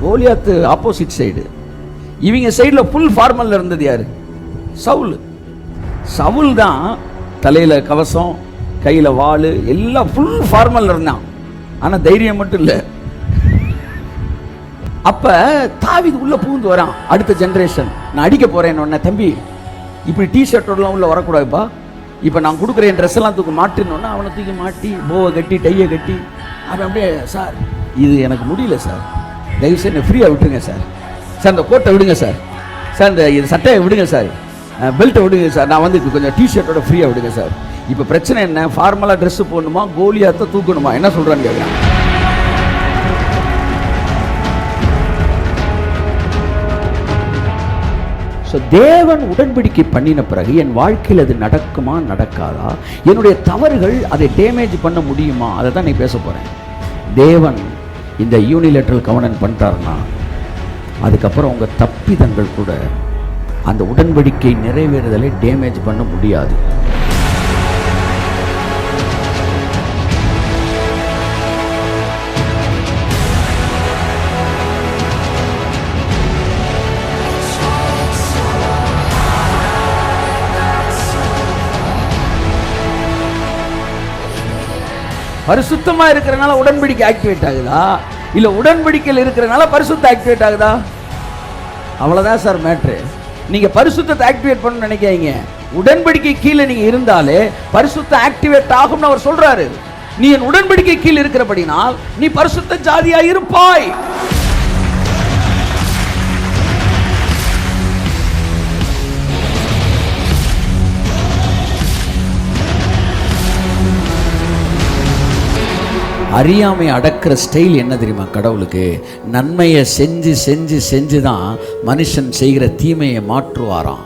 Goliath opposite side. இவங்க சைடில் full ஃபார்மலில் இருந்தது யார்? சவுல். சவுல் தான் தலையில் கவசம், கையில் வாள், எல்லாம் ஃபுல் ஃபார்மலில் இருந்தான். ஆனால் தைரியம் மட்டும் இல்லை. அப்போ தாவீது உள்ளே பூந்து வரான். அடுத்த ஜென்ரேஷன், நான் அடிக்க போகிறேன் உடனே, தம்பி இப்படி டிஷர்ட்டோடலாம் உள்ளே வரக்கூடாதுப்பா, இப்போ நான் கொடுக்குறேன் ட்ரெஸ் எல்லாம் தூக்கி மாட்டினோன்னா அவனை தூக்கி மாட்டி போவை கட்டி டையை கட்டி அவன் அப்படியே, சார் இது எனக்கு முடியல சார், தயவுசெய்து என்னை ஃப்ரீயாக விட்டுருங்க சார், சார் இந்த கோட்டை விடுங்க சார், சார் இந்த இது சட்டையை விடுங்க சார், பெல்ட்டை விடுங்க சார், நான் வந்து கொஞ்சம் டிஷர்ட்டோட ஃப்ரீயாக விடுங்க சார். இப்போ பிரச்சனை என்ன? ஃபார்மலாக ட்ரெஸ்ஸு போடணுமா, கோலியாத்தை தூக்கணுமா, என்ன சொல்கிறான்னு கேட்குறேன். ஸோ தேவன் உடன்படிக்கை பண்ணின பிறகு என் வாழ்க்கையில் அது நடக்குமா நடக்காதா, என்னுடைய தவறுகள் அதை டேமேஜ் பண்ண முடியுமா, அதை தான் நீ பேச போகிறேன். தேவன் இந்த யூனிலேட்ரல் கவர்னன்ட் பண்ணிட்டாருன்னா அதுக்கப்புறம் உங்கள் தப்பிதங்கள் கூட அந்த உடன்படிக்கை நிறைவேறுதலை டேமேஜ் பண்ண முடியாது. பரிசுத்தமா இருக்கிறனால உடன்படிக்கை ஆக்டிவேட் ஆகுதா, இல்ல உடன்படிக்கையில் இருக்கிறனால பரிசுத்த ஆக்டிவேட் ஆகுதா? அவ்வளவுதான் சார் மேட்ரு. நீங்க பரிசுத்தத்தை ஆக்டிவேட் பண்ண நினைக்காதீங்க. உடன்படிக்கை கீழே நீங்க இருந்தாலே பரிசுத்த ஆக்டிவேட் ஆகும்னு அவர் சொல்றாரு. நீ என் உடன்படிக்கை கீழே இருக்கிறபடினால் நீ பரிசுத்த ஜாதியா இருப்பாய். அறியாமை அடக்கிற ஸ்டைல் என்ன தெரியுமா கடவுளுக்கு? நன்மையை செஞ்சு செஞ்சு செஞ்சு தான் மனுஷன் செய்கிற தீமையை மாற்றுவாராம்.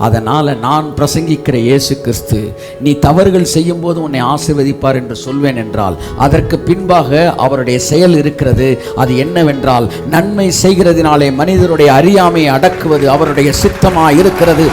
அதனால் நான் பிரசங்கிக்கிற இயேசு கிறிஸ்து நீ தவறுகள் செய்யும் போது உன்னை ஆசீர்வதிப்பார் என்று சொல்வேன் என்றால் அதற்கு பின்பாக அவருடைய செயல் இருக்கிறது. அது என்னவென்றால், நன்மை செய்கிறதினாலே மனிதருடைய அறியாமையை அடக்குவது அவருடைய சித்தமாக இருக்கிறது.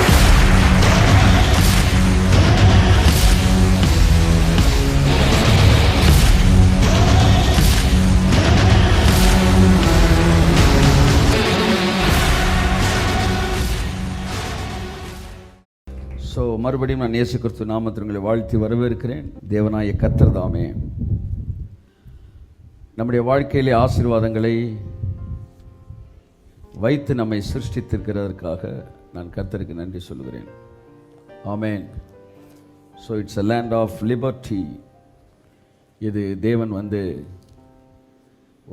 மறுபடியும் நான் இயேசு கிறிஸ்து நாமத்தில் உங்களை வாழ்த்தி வரவேற்கிறேன். தேவனாய கர்த்தர் தாமே நம்முடைய வாழ்க்கையிலே ஆசீர்வாதங்களை வைத்து நம்மை சிருஷ்டித்திருக்கிறதற்காக நான் கர்த்தருக்கு நன்றி சொல்கிறேன். ஆமென். So it's a land of liberty. இது தேவன் வந்து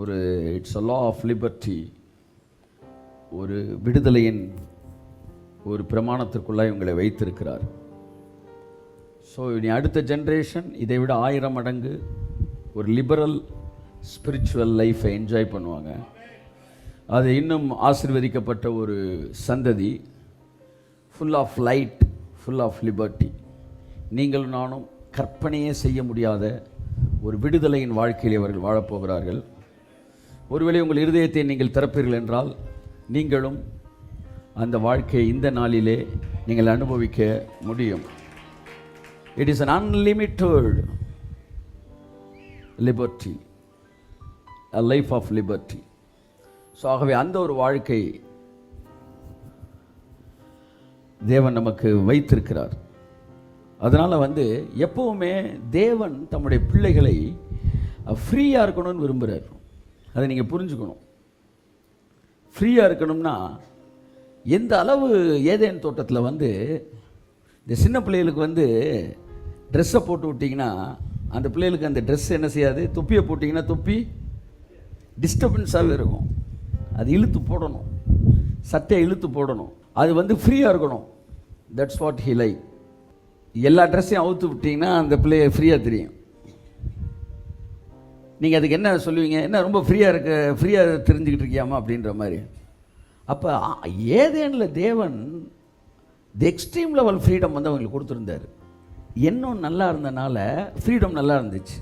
ஒரு it's a law of liberty, ஒரு விடுதலையின் ஒரு பிரமாணத்திற்குள்ளாய் உங்களை வைத்திருக்கிறார். ஸோ இனி அடுத்த ஜென்ரேஷன் இதை விட 1000 மடங்கு ஒரு லிபரல் ஸ்பிரிச்சுவல் லைஃப்பை என்ஜாய் பண்ணுவாங்க. அது இன்னும் ஆசீர்வதிக்கப்பட்ட ஒரு சந்ததி, full of light, full of liberty. நீங்களும் நானும் கற்பனையே செய்ய முடியாத ஒரு விடுதலையின் வாழ்க்கையில் அவர்கள் வாழப்போகிறார்கள். ஒருவேளை உங்கள் இருதயத்தை நீங்கள் திறப்பீர்கள் என்றால் நீங்களும் அந்த வாழ்க்கையை இந்த நாளிலே நீங்கள் அனுபவிக்க முடியும். It is an unlimited liberty, a life of liberty. So ஆகவே அந்த ஒரு வாழ்க்கை தேவன் நமக்கு வைத்திருக்கிறார். அதனால் வந்து எப்பவுமே தேவன் தம்முடைய பிள்ளைகளை ஃப்ரீயாக இருக்கணும்னு விரும்புகிறார். அதை நீங்கள் புரிஞ்சுக்கணும். ஃப்ரீயாக இருக்கணும்னா எந்த அளவு ஏதேன் தோட்டத்தில் வந்து இந்த சின்ன பிள்ளைகளுக்கு வந்து ட்ரெஸ்ஸை போட்டு விட்டிங்கன்னா அந்த பிள்ளைகளுக்கு அந்த ட்ரெஸ் என்ன செய்யாது, தொப்பியை போட்டிங்கன்னா தொப்பி டிஸ்டர்பன்ஸாகவே இருக்கும். அது இழுத்து போடணும், சட்டையை இழுத்து போடணும். அது வந்து ஃப்ரீயாக இருக்கணும். That's what he like. எல்லா ட்ரெஸ்ஸையும் அவுத்து விட்டிங்கன்னா அந்த பிள்ளைய ஃப்ரீயாக தெரியும். நீங்கள் அதுக்கு என்ன சொல்லுவீங்க? என்ன ரொம்ப ஃப்ரீயாக தெரிஞ்சுக்கிட்டு இருக்கியாமா அப்படின்ற மாதிரி. அப்போ ஏதேனில் தேவன் தி எக்ஸ்ட்ரீம் லெவல் ஃப்ரீடம் வந்து அவங்களுக்கு கொடுத்துருந்தார். எண்ணம் நல்லா இருந்தனால ஃப்ரீடம் நல்லா இருந்துச்சு.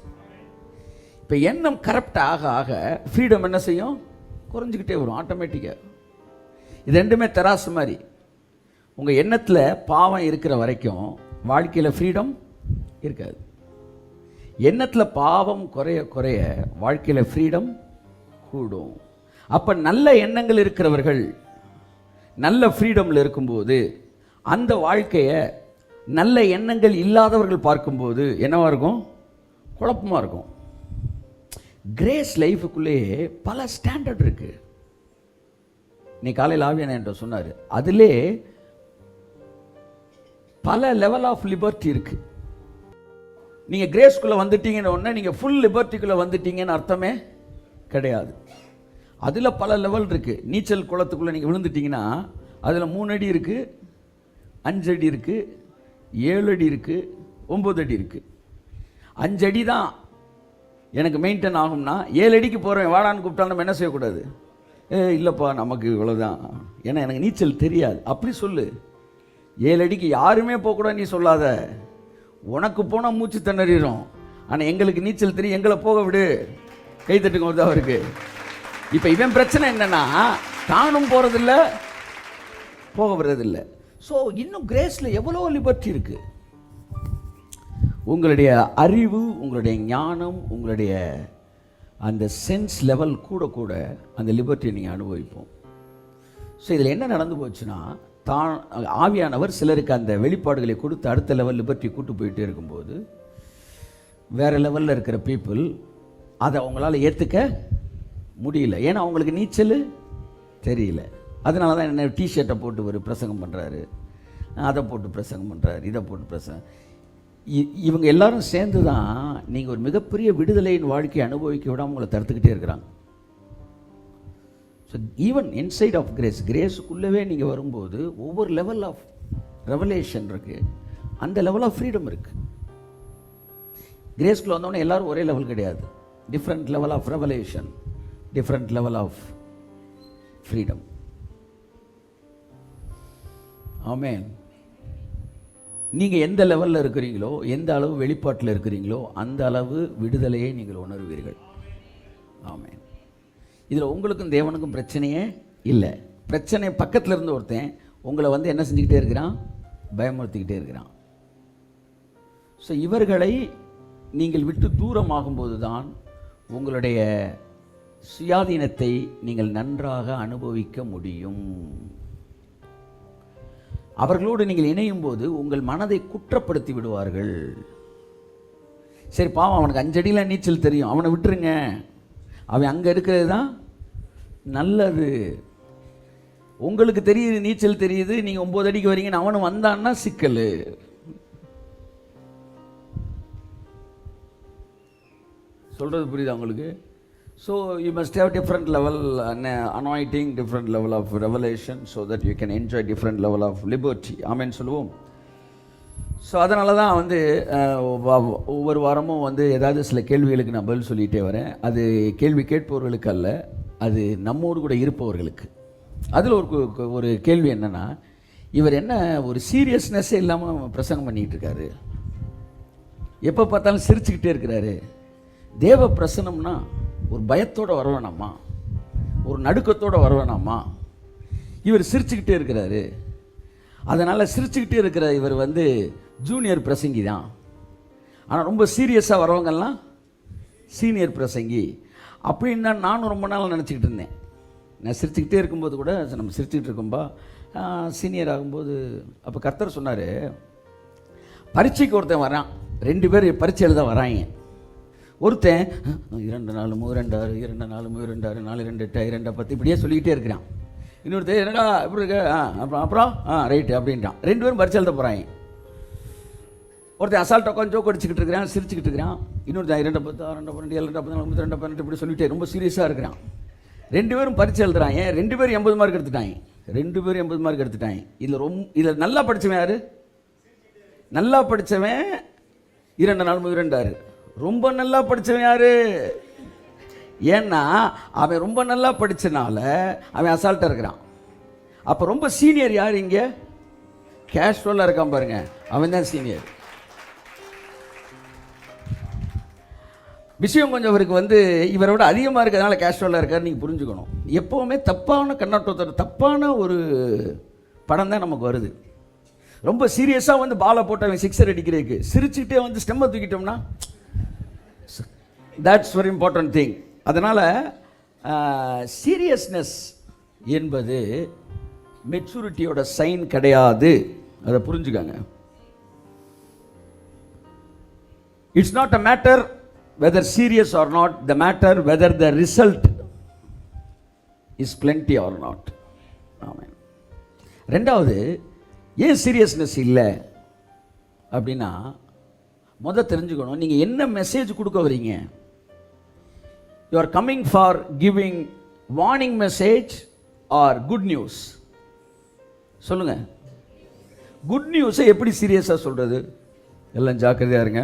இப்போ எண்ணம் கரப்ட் ஆக ஆக ஃப்ரீடம் என்ன செய்யும்? குறைஞ்சிக்கிட்டே வரும் ஆட்டோமேட்டிக்காக. இது ரெண்டுமே தராசு மாதிரி. உங்கள் எண்ணத்தில் பாவம் இருக்கிற வரைக்கும் வாழ்க்கையில் ஃப்ரீடம் இருக்காது. எண்ணத்தில் பாவம் குறைய குறைய வாழ்க்கையில் ஃப்ரீடம் கூடும். அப்போ நல்ல எண்ணங்கள் இருக்கிறவர்கள் நல்ல ஃப்ரீடமில் இருக்கும்போது அந்த வாழ்க்கையை நல்ல எண்ணங்கள் இல்லாதவர்கள் பார்க்கும்போது என்னவா இருக்கும்? குழப்பமாக இருக்கும். கிரேஸ் லைஃபுக்குள்ளேயே பல ஸ்டாண்டர்ட் இருக்குது. நீ காலையில் ஆவியான என்ற சொன்னார், அதிலே பல லெவல் ஆஃப் லிபர்ட்டி இருக்குது. நீங்கள் கிரேஸ்குள்ளே வந்துட்டீங்கன்னு ஒன்று நீங்கள் ஃபுல் லிபர்ட்டிக்குள்ளே வந்துட்டீங்கன்னு அர்த்தமே கிடையாது. அதில் பல லெவல் இருக்குது. நீச்சல் குளத்துக்குள்ளே நீங்கள் விழுந்துட்டீங்கன்னா அதில் 3 அடி இருக்குது, 5 அடி இருக்குது, 7 அடி இருக்குது, 9 அடி இருக்குது. 5 அடி தான் எனக்கு மெயின்டைன் ஆகும்னா 7 அடிக்கு போகிறேன் வாடான்னு கூப்பிட்டாலும் நம்ம என்ன செய்யக்கூடாது? இல்லைப்பா நமக்கு இவ்வளோதான், ஏன்னா எனக்கு நீச்சல் தெரியாது அப்படி சொல்லு. 7 அடிக்கு யாருமே போகக்கூடாது நீ சொல்லாத. உனக்கு போனால் மூச்சு திணறிடும், ஆனால் எங்களுக்கு நீச்சல் தெரியும், எங்களை போக விடு. கைத்தட்டுங்க வருது அவருக்கு. இப்போ இவன் பிரச்சனை என்னன்னா தானும் போகிறதில்ல, போக விடுறதில்லை. ஸோ இன்னும் கிரேஸில் எவ்வளோ லிபர்ட்டி இருக்குது. உங்களுடைய அறிவு, உங்களுடைய ஞானம், உங்களுடைய அந்த சென்ஸ் லெவல் கூட கூட அந்த லிபர்ட்டியை நீங்கள் அனுபவிப்போம். ஸோ இதில் என்ன நடந்து போச்சுன்னா, தான் ஆவியானவர் சிலருக்கு அந்த வெளிப்பாடுகளை கொடுத்து அடுத்த லெவல் லிபர்ட்டி கூட்டு போயிட்டே இருக்கும்போது வேறு லெவலில் இருக்கிற பீப்புள் அதை அவங்களால ஏற்றுக்க முடியல. ஏன்னா அவங்களுக்கு நீச்சல் தெரியல. அதனால தான் என்ன டிஷர்ட்டை போட்டு ஒரு பிரசங்கம் பண்ணுறாரு, அதை போட்டு பிரசங்கம் பண்ணுறாரு, இதை போட்டு பிரசங்கம். இவங்க எல்லாரும் சேர்ந்து தான் நீங்கள் ஒரு மிகப்பெரிய விடுதலையின் வாழ்க்கையை அனுபவிக்க விடாமல் உங்களை தடுத்துக்கிட்டே இருக்கிறாங்க. ஸோ ஈவன் இன்சைட் ஆஃப் கிரேஸுக்குள்ளவே நீங்கள் வரும்போது ஒவ்வொரு லெவல் ஆஃப் ரெவலேஷன் இருக்குது, அந்த லெவல் ஆஃப் ஃப்ரீடம் இருக்குது. கிரேஸ்குள்ளே வந்தோடனே எல்லோரும் ஒரே லெவல் கிடையாது. Different level of revelation, different level of freedom. ஆமென். நீங்கள் எந்த லெவலில் இருக்கிறீங்களோ, எந்த அளவு வெளிப்பாட்டில் இருக்கிறீங்களோ அந்த அளவு விடுதலையை நீங்கள் உணர்வீர்கள். ஆமென். இதில் உங்களுக்கும் தேவனுக்கும் பிரச்சனையே இல்லை. பிரச்சனை பக்கத்தில் இருந்து ஒருத்தன் உங்களை வந்து என்ன செஞ்சுக்கிட்டே இருக்கிறான்? பயமுறுத்திக்கிட்டே இருக்கிறான். ஸோ இவர்களை நீங்கள் விட்டு தூரமாகும்போது தான் உங்களுடைய சுயாதீனத்தை நீங்கள் நன்றாக அனுபவிக்க முடியும். அவர்களோடு நீங்கள் இணையும் போது உங்கள் மனதை குற்றப்படுத்தி விடுவார்கள். சரி பாவம், அவனுக்கு 5 அடியில் நீச்சல் தெரியும், அவனை விட்டுருங்க, அவன் அங்கே இருக்கிறது தான் நல்லது. உங்களுக்கு தெரியுது, நீச்சல் தெரியுது, நீங்கள் 9 அடிக்கு வரீங்கன்னு அவனு வந்தான்னா சிக்கல். சொல்கிறது புரியுதா உங்களுக்கு? So you must have different level anointing, different level of revelation, so that you can enjoy different level of liberty. ஆமென் சொல்லுவோம். ஸோ அதனால தான் வந்து ஒவ்வொரு வாரமும் வந்து ஏதாவது சில கேள்விகளுக்கு நான் பதில் சொல்லிகிட்டே வரேன். அது கேள்வி கேட்பவர்களுக்கு அல்ல, அது நம்மோடு கூட இருப்பவர்களுக்கு. அதில் ஒரு கேள்வி என்னென்னா, இவர் என்ன ஒரு சீரியஸ்னஸ்ஸே இல்லாமல் பிரசங்கம் பண்ணிக்கிட்டு இருக்காரு, எப்போ பார்த்தாலும் சிரிச்சுக்கிட்டே இருக்கிறாரு. தேவ பிரசனம்னா ஒரு பயத்தோடு வரவேணாமா, ஒரு நடுக்கத்தோடு வரவேணாமா? இவர் சிரிச்சுக்கிட்டே இருக்கிறாரு. அதனால் சிரிச்சுக்கிட்டே இருக்கிற இவர் வந்து ஜூனியர் பிரசங்கி தான். ஆனால் ரொம்ப சீரியஸாக வரவங்கெல்லாம் சீனியர் பிரசங்கி அப்படின்னு தான் நானும் ரொம்ப நாள் நினச்சிக்கிட்டு இருந்தேன். நான் சிரிச்சுக்கிட்டே இருக்கும்போது கூட, நம்ம சிரிச்சுக்கிட்டு இருக்கும்பா சீனியர் ஆகும்போது, அப்போ கர்த்தர் சொன்னார், பரீட்சைக்கு ஒருத்தன் வரான், 2 பேர் பரீட்சை எழுத வராங்க. ஒருத்தன் 2 4 3 2 6 2 4 3 2 6 4 2 8 2 10 இப்படியே சொல்லிக்கிட்டே இருக்கிறான். இன்னொருத்தர் என்னடா எப்படி இருக்க, அப்புறம் ரைட்டு அப்படின்ட்டான். 2 பேரும் பரிசு எழுத போகிறாங்க. ஒருத்தன் அசால்ட்டாக உட்காந்து ஜோக் அடிச்சுக்கிட்டு இருக்கிறான், சிரிச்சுக்கிட்டு இருக்கிறான். இன்னொருத்தன் 2 10 6 2 12 7 14 32 18 இப்படி சொல்லிட்டு ரொம்ப சீரியஸாக இருக்கிறான். 2 பேரும் பரிசு எழுதுறாங்க. 2 பேரும் 80 மார்க் எடுத்துட்டாங்க. 2 பேரும் 80 மார்க் எடுத்துட்டாங்க. இதில் நல்லா படித்தவன் யார்? நல்லா படித்தவன் 2 4 3 2 6. ரொம்ப நல்லா படித்தவன் யார்? ஏன்னா அவன் ரொம்ப நல்லா படித்தனால அவன் அசால்ட்டாக இருக்கிறான். அப்போ ரொம்ப சீனியர் யார் இங்கே? கேஷுவலாக இருக்கான் பாருங்க, அவன் தான் சீனியர். விஷயம் கொஞ்சம் அவருக்கு வந்து இவரை விட அதிகமாக இருக்கிறதுனால கேஷுவலாக இருக்கார். நீங்கள் புரிஞ்சுக்கணும். எப்போவுமே தப்பான கண்ணோட்டத்தோட தப்பான ஒரு படம் தான் நமக்கு வருது. ரொம்ப சீரியஸாக வந்து பாலை போட்டு அவன் 6 அடிக்கிறதுக்கு சிரிச்சுக்கிட்டே வந்து ஸ்டெம்மை தூக்கிட்டோம்னா தட்ஸ் வெரி இம்பார்ட்டன்ட் திங். அதனால் சீரியஸ்னஸ் என்பது மெச்சூரிட்டியோட சைன் கிடையாது. அதை புரிஞ்சுக்கங்க. It's not a matter whether serious or not, the matter whether the result is plenty or not. ஆமாம். ரெண்டாவது, ஏன் சீரியஸ்னஸ் இல்லை அப்படின்னா, தெரிஞ்சுக்கணும், நீங்கள் என்ன மெசேஜ் கொடுக்க வரீங்க. You are coming for giving warning message are good news? சொல்லுங்க. குட் நியூஸை எப்படி சீரியஸாக சொல்கிறது? எல்லாம் ஜாக்கிரதையாக இருங்க.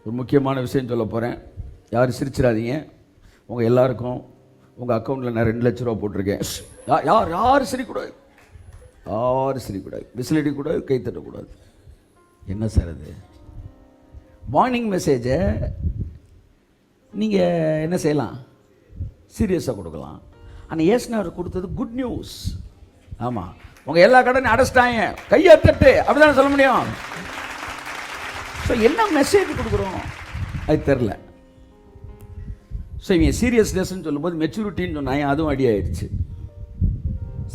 ஒரு முக்கியமான விஷயம் சொல்ல போகிறேன். யாரும் சிரிச்சிடாதீங்க. உங்கள் எல்லாருக்கும் உங்கள் அக்கௌண்ட்டில் நான் 2 லட்ச ரூபா போட்டிருக்கேன். யாரும் சிரிக்கூடாது, யாரும் சிரிக்கூடாது, விசிலடிக்கூடாது, கை தட்டக்கூடாது. என்ன சார் அது? வார்னிங் மெசேஜை நீங்கள் என்ன செய்யலாம்? சீரியஸாக கொடுக்கலாம். ஆனால் ஏசுனார் கொடுத்தது குட் நியூஸ். ஆமாம், உங்கள் எல்லா கடனையும் அடைச்சிட்டாங்க, கையை தட்டு, அப்படி தானே சொல்ல முடியும். ஸோ என்ன மெசேஜ் கொடுக்குறோம் அது தெரில. ஸோ இவங்க சீரியஸ்னஸ்ன்னு சொல்லும்போது மெச்சூரிட்டின்னு சொன்னாங்க, அதுவும் அடி ஆயிடுச்சு.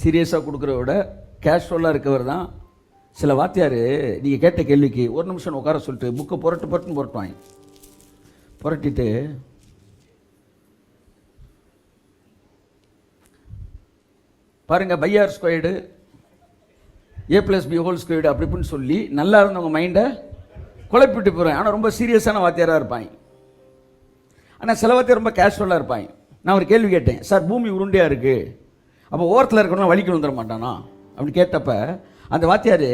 சீரியஸாக கொடுக்குற விட கேஷுவலாக இருக்கவர் தான். சில வாத்தியார் நீங்கள் கேட்ட கேள்விக்கு ஒரு நிமிஷம் உட்கார சொல்லிட்டு புக்கை புரட்டுவாங்க. புரட்டிட்டு பாருங்கள், பைஆர் ஸ்கொயர்டு A+B² அப்படி இப்படின்னு சொல்லி நல்லா இருந்தவங்க மைண்டை குழப்பிட்டு போகிறேன். ஆனால் ரொம்ப சீரியஸான வாத்தியாராக இருப்பாங்க. ஆனால் சில வாத்தியார் ரொம்ப கேஷுவலாக இருப்பாங்க. நான் ஒரு கேள்வி கேட்டேன், சார் பூமி உருண்டையாக இருக்குது, அப்போ ஓரத்தில் இருக்கணும் வலிக்கு வந்துட மாட்டானா அப்படின்னு கேட்டப்ப அந்த வாத்தியார்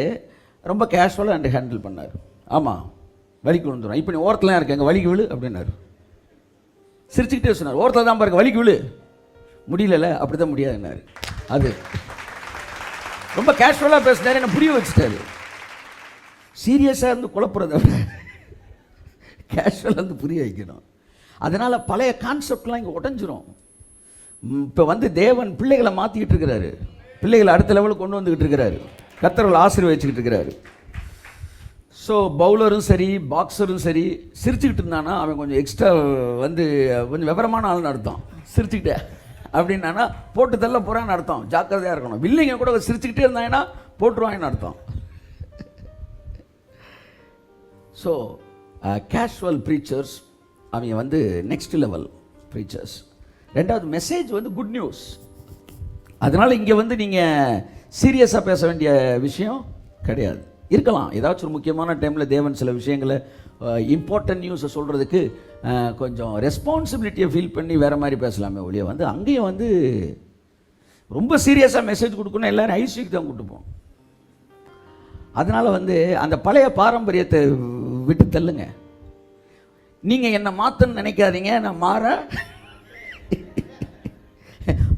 ரொம்ப கேஷுவலாக ஹேண்டில் பண்ணார். ஆமாம், வலிக்கு விழுந்துடும், இப்போ நீ ஓரத்தில் இருக்கு, எங்கள் வலிக்கு விழு அப்படின்னாரு. சிரிச்சுக்கிட்டே சொன்னார், ஓரத்தில் தான் பாருங்க, வலிக்கு விழு. முடியல, அப்படி தான் முடியாதுன்னாரு. அது ரொம்ப கேஷுவலாக பேசினார், என்ன புரிய வச்சுட்டாரு. சீரியஸாக இருந்து குழப்புறத விட கேஷுவலாக இருந்து புரிய வைக்கணும். அதனால் பழைய கான்செப்ட்லாம் இங்கே உடஞ்சிரும். இப்போ தேவன் பிள்ளைகளை மாற்றிக்கிட்டு இருக்கிறாரு, பிள்ளைகளை அடுத்த லெவலுக்கு கொண்டு வந்துக்கிட்டு இருக்கிறாரு, கர்த்தர்களை ஆசீர்வதிச்சுக்கிட்டு இருக்கிறாரு. ஸோ பவுலரும் சரி பாக்ஸரும் சரி சிரிச்சுக்கிட்டு இருந்தானா அவன் கொஞ்சம் எக்ஸ்ட்ரா கொஞ்சம் விவரமான ஆள்னு அர்த்தம். சிரிச்சுக்கிட்டே அப்படின்னா போட்டு தள்ள போகிறான்னு அர்த்தம். ஜாக்கிரதையாக இருக்கணும். வில்லிங்க கூட சிரிச்சுக்கிட்டே இருந்தாங்கன்னா போட்டுருவாங்கன்னு அர்த்தம். ஸோ கேஷுவல் ப்ரீச்சர்ஸ் அவங்க நெக்ஸ்ட் லெவல் ப்ரீச்சர்ஸ். ரெண்டாவது மெசேஜ் குட் நியூஸ். அதனால் இங்கே நீங்கள் சீரியஸாக பேச வேண்டிய விஷயம் கிடையாது. இருக்கலாம், ஏதாச்சும் ஒரு முக்கியமான டைமில் தேவன் சில விஷயங்களை இம்பார்ட்டன்ட் நியூஸை சொல்கிறதுக்கு கொஞ்சம் ரெஸ்பான்சிபிலிட்டியை ஃபீல் பண்ணி வேறு மாதிரி பேசலாமே ஒழிய அங்கேயும் ரொம்ப சீரியஸாக மெசேஜ் கொடுக்கணும், எல்லோரும் ஐசிக்கு தான் கொடுப்போம். அதனால் அந்த பழைய பாரம்பரியத்தை விட்டு தள்ளுங்க. நீங்கள் என்னை மாற்றணும்னு நினைக்காதீங்க, நான்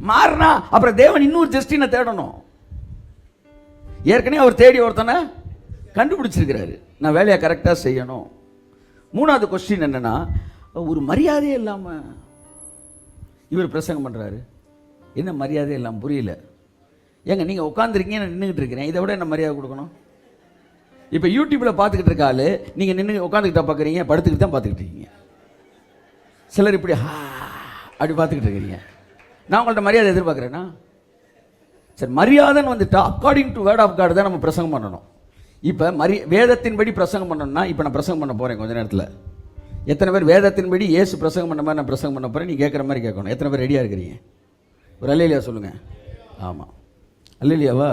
மாறினா அப்புறம் தேவன் இன்னொரு ஜஸ்டினை தேடணும். ஏற்கனவே அவர் தேடி ஒருத்தனை கண்டுபிடிச்சிருக்கிறாரு, நான் வேலையை கரெக்டாக செய்யணும். மூணாவது கொஸ்டின் என்னென்னா, ஒரு மரியாதையே இல்லாமல் இவர் பிரசங்கம் பண்ணுறாரு. என்ன மரியாதை இல்லாமல்? புரியல. ஏங்க நீங்கள் உட்காந்துருக்கீங்க, நான் நின்றுக்கிட்டு இருக்கிறேன், இதை விட என்ன மரியாதை கொடுக்கணும்? இப்போ யூடியூப்பில் பார்த்துக்கிட்டு இருக்காள், நீங்கள் நின்று உட்காந்துக்கிட்டா பார்க்குறீங்க, படுத்துக்கிட்டு தான் பார்த்துக்கிட்டு இருக்கீங்க. சிலர் இப்படி அப்படி பார்த்துக்கிட்டு இருக்கிறீங்க. நான் உங்கள்கிட்ட மரியாதை எதிர்பார்க்குறேன்னா? சரி, மரியாதைன்னு வந்துட்டா according to word of God தான் நம்ம பிரசங்கம் பண்ணணும். இப்போ வேதத்தின்படி பிரசங்கம் பண்ணணும்னா, இப்போ நான் பிரசங்கம் பண்ண போகிறேன் கொஞ்ச நேரத்தில். எத்தனை பேர் வேதத்தின்படி இயேசு பிரசங்கம் பண்ண மாதிரி நான் பிரசங்கம் பண்ண போகிறேன், நீ கேட்குற மாதிரி கேட்கணும். எத்தனை பேர் ரெடியாக இருக்கிறீங்க? ஒரு அல்லேலியா சொல்லுங்கள். ஆமாம், அல்லேலியாவா?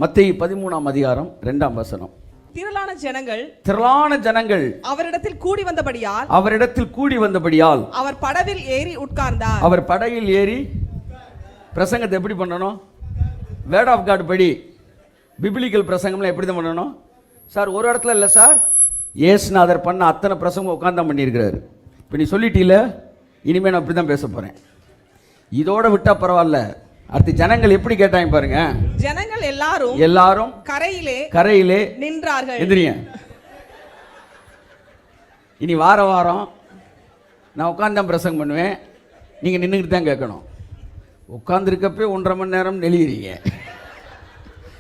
மத்தேயு 13ஆம் அதிகாரம் 2ஆம் வசனம். திரளான ஜனங்கள் அவரிடத்தில் கூடி வந்தபடியால் அவர் படவில் ஏறி உட்கார்ந்தார். அவர் படகில் ஏறி பிரசங்கத்தை எப்படி பண்ணணும்? வேர்ட் ஆஃப் காட் படி பிபிலிக்கல் பிரசங்கம்லாம் எப்படி தான் பண்ணணும் சார்? ஒரு இடத்துல இல்லை சார், இயேசுநாதர் பண்ண அத்தனை பிரசங்கம் உட்கார்ந்தான் பண்ணியிருக்கிறாரு. இப்போ நீ சொல்லிட்டீல, இனிமேல் நான் அப்படி தான் பேச போகிறேன். இதோட விட்டா பரவாயில்ல. அடுத்து ஜனங்கள் எப்படி கேட்டாங்க பாருங்க. ஜனங்கள் எல்லாரும் கரையிலே நின்றார்கள். எந்திரிங்க. இனி வாரம் நான் உட்கார்ந்தான் பிரசங்கம் பண்ணுவேன், நீங்கள் நின்றுக்கிட்டு தான் கேட்கணும். உட்காந்துருக்கப்பே 1.5 மணி நேரம் நெளிகிறீங்க.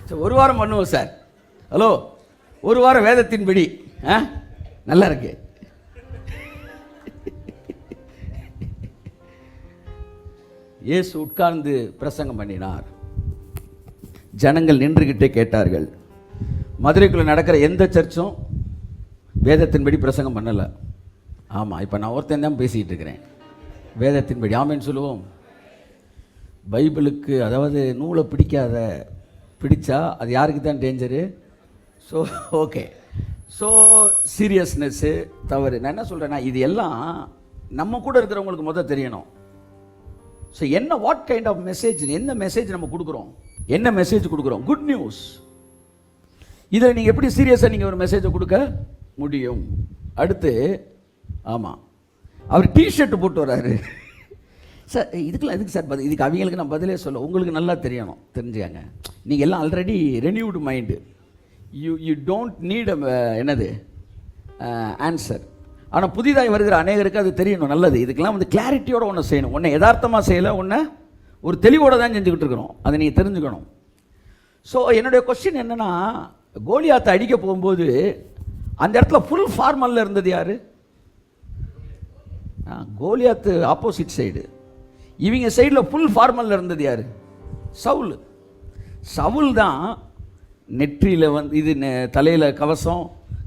சரி, ஒரு வாரம் பண்ணுவோம் சார். ஹலோ, ஒரு வாரம் வேதத்தின்படி நல்லா இருக்கு. இயேசு உட்கார்ந்து பிரசங்கம் பண்ணினார். ஜனங்கள் நின்றுகிட்டே கேட்டார்கள். மதுரைக்குள்ளே நடக்கிற எந்த சர்ச்சும் வேதத்தின்படி பிரசங்கம் பண்ணலை. ஆமாம், இப்போ நான் ஒருத்தன் தான் பேசிக்கிட்டு இருக்கிறேன். வேதத்தின்படி ஆமேன்னு சொல்லுவோம். பைபிளுக்கு, அதாவது நூலை பிடிச்சா அது யாருக்கு தான் டேஞ்சரு? ஸோ ஓகே, ஸோ சீரியஸ்னஸ்ஸு தவறு. நான் என்ன சொல்கிறேன்னா, இது எல்லாம் நம்ம கூட இருக்கிறவங்களுக்கு முதல் தெரியணும். ஸோ என்ன, வாட் கைண்ட் ஆஃப் மெசேஜ், என்ன மெசேஜ் நம்ம கொடுக்குறோம், என்ன மெசேஜ் கொடுக்குறோம்? Good news. இதில் நீங்கள் எப்படி சீரியஸாக நீங்கள் ஒரு மெசேஜை கொடுக்க முடியும்? அடுத்து, ஆமாம், அவர் டிஷர்ட் போட்டு வர்றாரு. சார் இதுக்கெல்லாம் எதுக்கு சார் பதில்? இதுக்கு அவங்களுக்கு நான் பதிலே சொல்ல, உங்களுக்கு நல்லா தெரியணும், தெரிஞ்சுக்காங்க. நீங்கள் எல்லாம் already renewed mind, you don't need என்னது ஆன்சர். ஆனால் புதிதாக வருகிற அநேகருக்கு அது தெரியணும், நல்லது. இதுக்கெல்லாம் வந்து கிளாரிட்டியோடு ஒன்று செய்யணும். ஒன்று யதார்த்தமாக செய்யலை, ஒன்று ஒரு தெளிவோடு தான் செஞ்சுக்கிட்டு இருக்கிறோம். அதை நீங்கள் தெரிஞ்சுக்கணும். ஸோ என்னுடைய கொஸ்டின் என்னென்னா, கோலியாத்தை அடிக்க போகும்போது அந்த இடத்துல ஃபுல் ஃபார்மலில் இருந்தது யார்? Goliath opposite side. இவங்க சைடில் ஃபுல் ஃபார்மலில் இருந்தது யார்? சவுல். சவுல் தான் நெற்றியில் வந்து இது தலையில் கவசம்,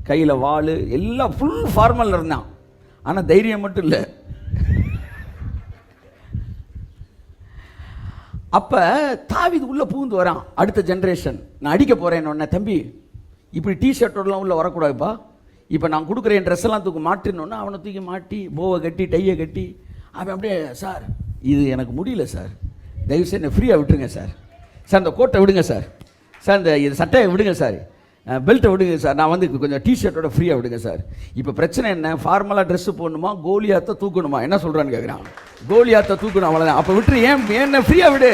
கையில் வாள், எல்லாம் ஃபுல் ஃபார்மலில் இருந்தான். ஆனால் தைரியம் மட்டும் இல்லை. அப்போ தாவீது உள்ளே பூந்து வரான். அடுத்த ஜென்ரேஷன், நான் அடிக்க போகிறேன்னு ஒன்று, தம்பி இப்படி டிஷர்ட்டோடலாம் உள்ளே வரக்கூடாதுப்பா, இப்போ நான் கொடுக்குறேன் ட்ரெஸ் எல்லாம் தூக்கி மாட்டினோன்னா அவனை தூக்கி மாட்டி போவை கட்டி டையை கட்டி அவன் அப்படியே, சார் இது எனக்கு முடியல சார், தயவுசெய்து என்னை ஃப்ரீயாக விட்டுருங்க சார், சார் இந்த கோட்டை விடுங்க சார், சார் இந்த இது சட்டையை விடுங்க சார், பெல்ட்டை விடுங்க சார், நான் வந்து கொஞ்சம் டிஷர்ட்டோட ஃப்ரீயாக விடுங்க சார். இப்போ பிரச்சனை என்ன, ஃபார்மலாக ட்ரெஸ்ஸு போடணுமா, கோலியாத்தை தூக்கணுமா, என்ன சொல்கிறான்னு கேட்குறான். கோலியாத்தை தூக்கணும், அவ்வளோதான். அப்போ விட்டுரு, ஏன் ஃப்ரீயாக விடு.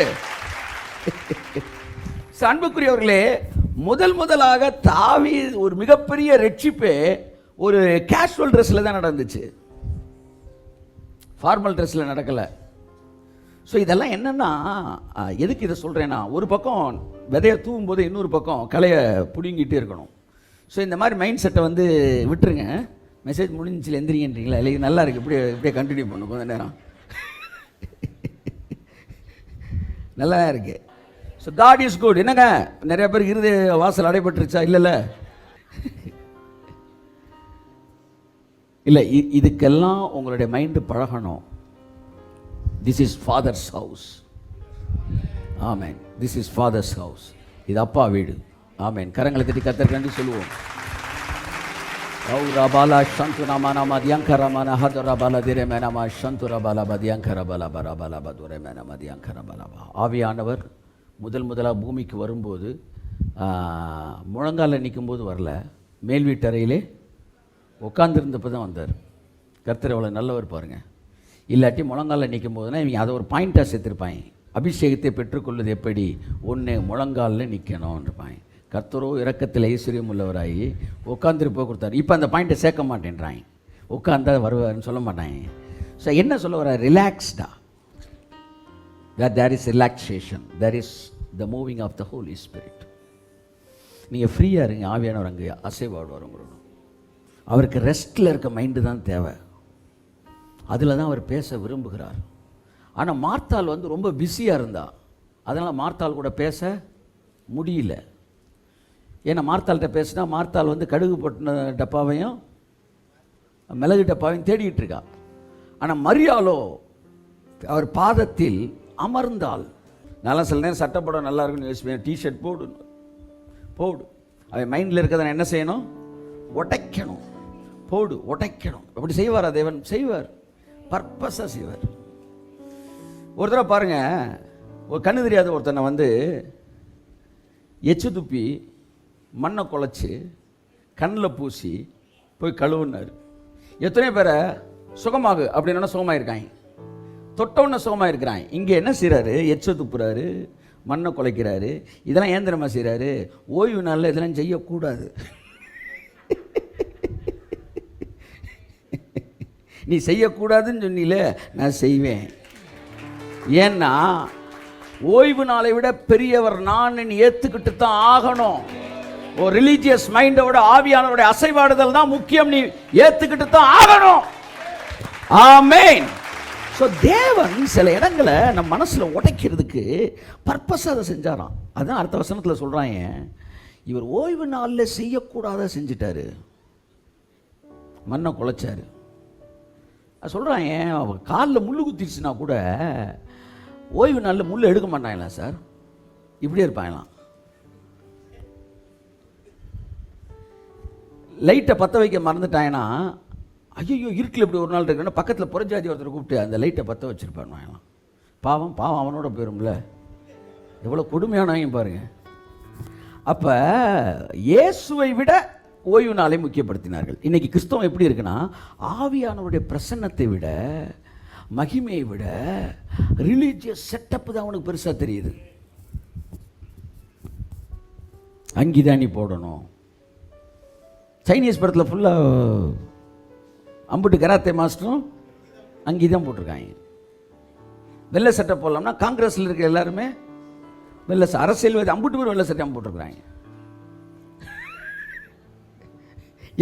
அன்புக்குரியவர்களே, முதலாக தாவீது ஒரு மிகப்பெரிய ரட்சிப்பே ஒரு கேஷுவல் ட்ரெஸ்ஸில் தான் நடந்துச்சு, ஃபார்மல் ட்ரெஸ்ஸில் நடக்கலை. ஸோ இதெல்லாம் என்னென்னா, எதுக்கு இதை சொல்கிறேன்னா, ஒரு பக்கம் விதையை தூவும் போது இன்னொரு பக்கம் கலையை பிடுங்கிட்டே இருக்கணும். ஸோ இந்த மாதிரி மைண்ட் செட்டை வந்து விட்டுருங்க. மெசேஜ் முடிஞ்சில் எந்திரிங்கன்றீங்களா? இல்லை நல்லா இருக்குது, இப்படியே கண்டினியூ பண்ணும் கொஞ்சம் நேரம். நல்லா இருக்குது. So God is good. என்னங்க நிறைய பேருக்கு இருதய வாசல் அடைபட்டுருச்சா? இல்லைல்ல, இல்லை, இதுக்கெல்லாம் உங்களுடைய மைண்டு பழகணும். This is fathers house. Amen. This is fathers house. இது அப்பா வீடு. ஆமேன். கரங்களை தட்டி கர்த்தருக்கு நன்றி சொல்லுவோம். ரபாலா சந்துராமானாமா தியங்கரமான ஹதரபால திரேமேனாமா சந்துரபால பதியங்கரபால பரபால பதுரேமேனாமா தியங்கரபாலபா. ஆவியானவர் முதலாக பூமிக்கு வரும்போது முழங்காலில் நிற்கும்போது வரல, மேல் வீட்டறையிலே உட்காந்துருந்தப்போ தான் வந்தார். கர்த்தர் அவ்வளோ நல்லவர் பாருங்கள். இல்லாட்டி முழங்காலில் நிற்கும் போதுனா இவங்க அதை ஒரு பாயிண்ட்டாக சேர்த்துருப்பாங்க. அபிஷேகத்தை பெற்றுக்கொள்வது எப்படி, ஒன்று முழங்காலில் நிற்கணும்ன்றிருப்பாங்க. கர்த்தரோ இரக்கத்தில் ஐஸ்வர்யம் உள்ளவராகி உட்காந்துருப்போ கொடுத்தாரு. இப்போ அந்த பாயிண்ட்டை சேர்க்க மாட்டேன்றாங்க, உட்காந்தா வருவார்னு சொல்ல மாட்டாங்க. ஸோ என்ன சொல்ல வர, ரிலாக்ஸ்டா, there is relaxation, there is the moving of the Holy Spirit. நீங்கள் ஃப்ரீயாக இருங்க, ஆவியானவர் அங்கே அசைவாடுவார். அவருக்கு ரெஸ்ட்டில் இருக்க மைண்டு தான் தேவை, அதில் தான் அவர் பேச விரும்புகிறார். ஆனால் மார்த்தாள் வந்து ரொம்ப பிஸியாக இருந்தா, அதனால் மார்த்தாள் கூட பேச முடியல. ஏன்னா மார்த்தாள்கிட்ட பேசினா மார்த்தாள் வந்து கடுகு போட்டின டப்பாவையும் மிளகு டப்பாவையும் தேடிக்கிட்டு இருக்கா. ஆனால் மரியாளோ அவர் பாதத்தில் அமர்ந்தாள். நல்லா சில நேரம் சட்டப்படம் நல்லா இருக்குன்னு யோசிப்பேன், டிஷர்ட் போடு. அவன் மைண்டில் இருக்கிறத என்ன செய்யணும், உடைக்கணும். உடைக்கணும். அப்படி செய்வாரா தேவன்? செய்வார், பர்பஸாக செய்வார். ஒரு தடவை பாருங்க, ஒரு கண்ணு தெரியாத ஒருத்தனை வந்து எச்சு துப்பி மண்ணை குழச்சி கண்ணில் பூசி போய் கழுவுனார். எத்தனை பேரை சுகமாகு அப்படின்னா சுகமாயிருக்காங்க, தொட்டவுன்னு சுகமாயிருக்கிறாங்க. இங்கே என்ன செய்கிறாரு, எச்ச துப்புறாரு, மண்ணை குலைக்கிறாரு. இதெல்லாம் ஏன் தெரியுமா செய்கிறாரு, ஓய்வு நாளில் இதெல்லாம் செய்யக்கூடாது. நீ செய்யக்கூடாதுன்னு சொன்னீல, நான் செய்வேன். ஏன்னா ஓய்வு நாளை விட பெரியவர் நான் ஏற்றுக்கிட்டு தான் ஆகணும். ஒரு ரிலீஜியஸ் மைண்டோட ஆவியானவருடைய அசைவாடுதல் தான் முக்கியம், நீ ஏற்றுக்கிட்டு தான் ஆகணும். ஆமென். ஸோ தேவன் சில இடங்களை நம்ம மனசில் உடைக்கிறதுக்கு பர்பஸாக அதை செஞ்சாராம். அதுதான் அடுத்த வசனத்தில் சொல்கிறாங்க, இவர் ஓய்வு நாளில் செய்யக்கூடாத செஞ்சிட்டாரு, மண்ணை குலைச்சாரு. சொல்கிறாங்க, அவன் காலில் முள் குத்திடுச்சுன்னா கூட ஓய்வு நாளில் முள் எடுக்க மாட்டாங்களா சார், இப்படியே இருப்பாங்களாம். லைட்டை பற்ற வைக்க மறந்துட்டாங்கன்னா, ஐயோ இருட்டில் இப்படி ஒரு நாள் இருக்குன்னா பக்கத்தில் புறஜாதி ஒருத்தரை கூப்பிட்டு அந்த லைட்டை பற்ற வச்சுருப்பாங்க. பாவம் பாவம் அவனோட போயிரும்ல, எவ்வளோ கொடுமையானவங்க பாருங்க. அப்போ இயேசுவை விட ஓய்வு நாளை முக்கியப்படுத்தினார்கள். இன்றைக்கி கிறிஸ்தவம் எப்படி இருக்குன்னா, ஆவியானவருடைய பிரசன்னத்தை விட, மகிமையை விட ரிலீஜியஸ் செட்டப்பு தான் அவனுக்கு பெருசாக தெரியுது. அங்கிதான் நீ போடணும். சைனீஸ் படத்தில் ஃபுல்லாக அம்புட்டு கராத்தே மாஸ்டரும் அங்கே தான் போட்டிருக்காங்க. வெள்ளை சட்டை போடலாம்னா காங்கிரஸில் இருக்க எல்லாருமே வெள்ளை அரசியல்வாதி அம்புட்டு பேர் வெள்ளை சட்டை போட்டிருக்கிறாங்க.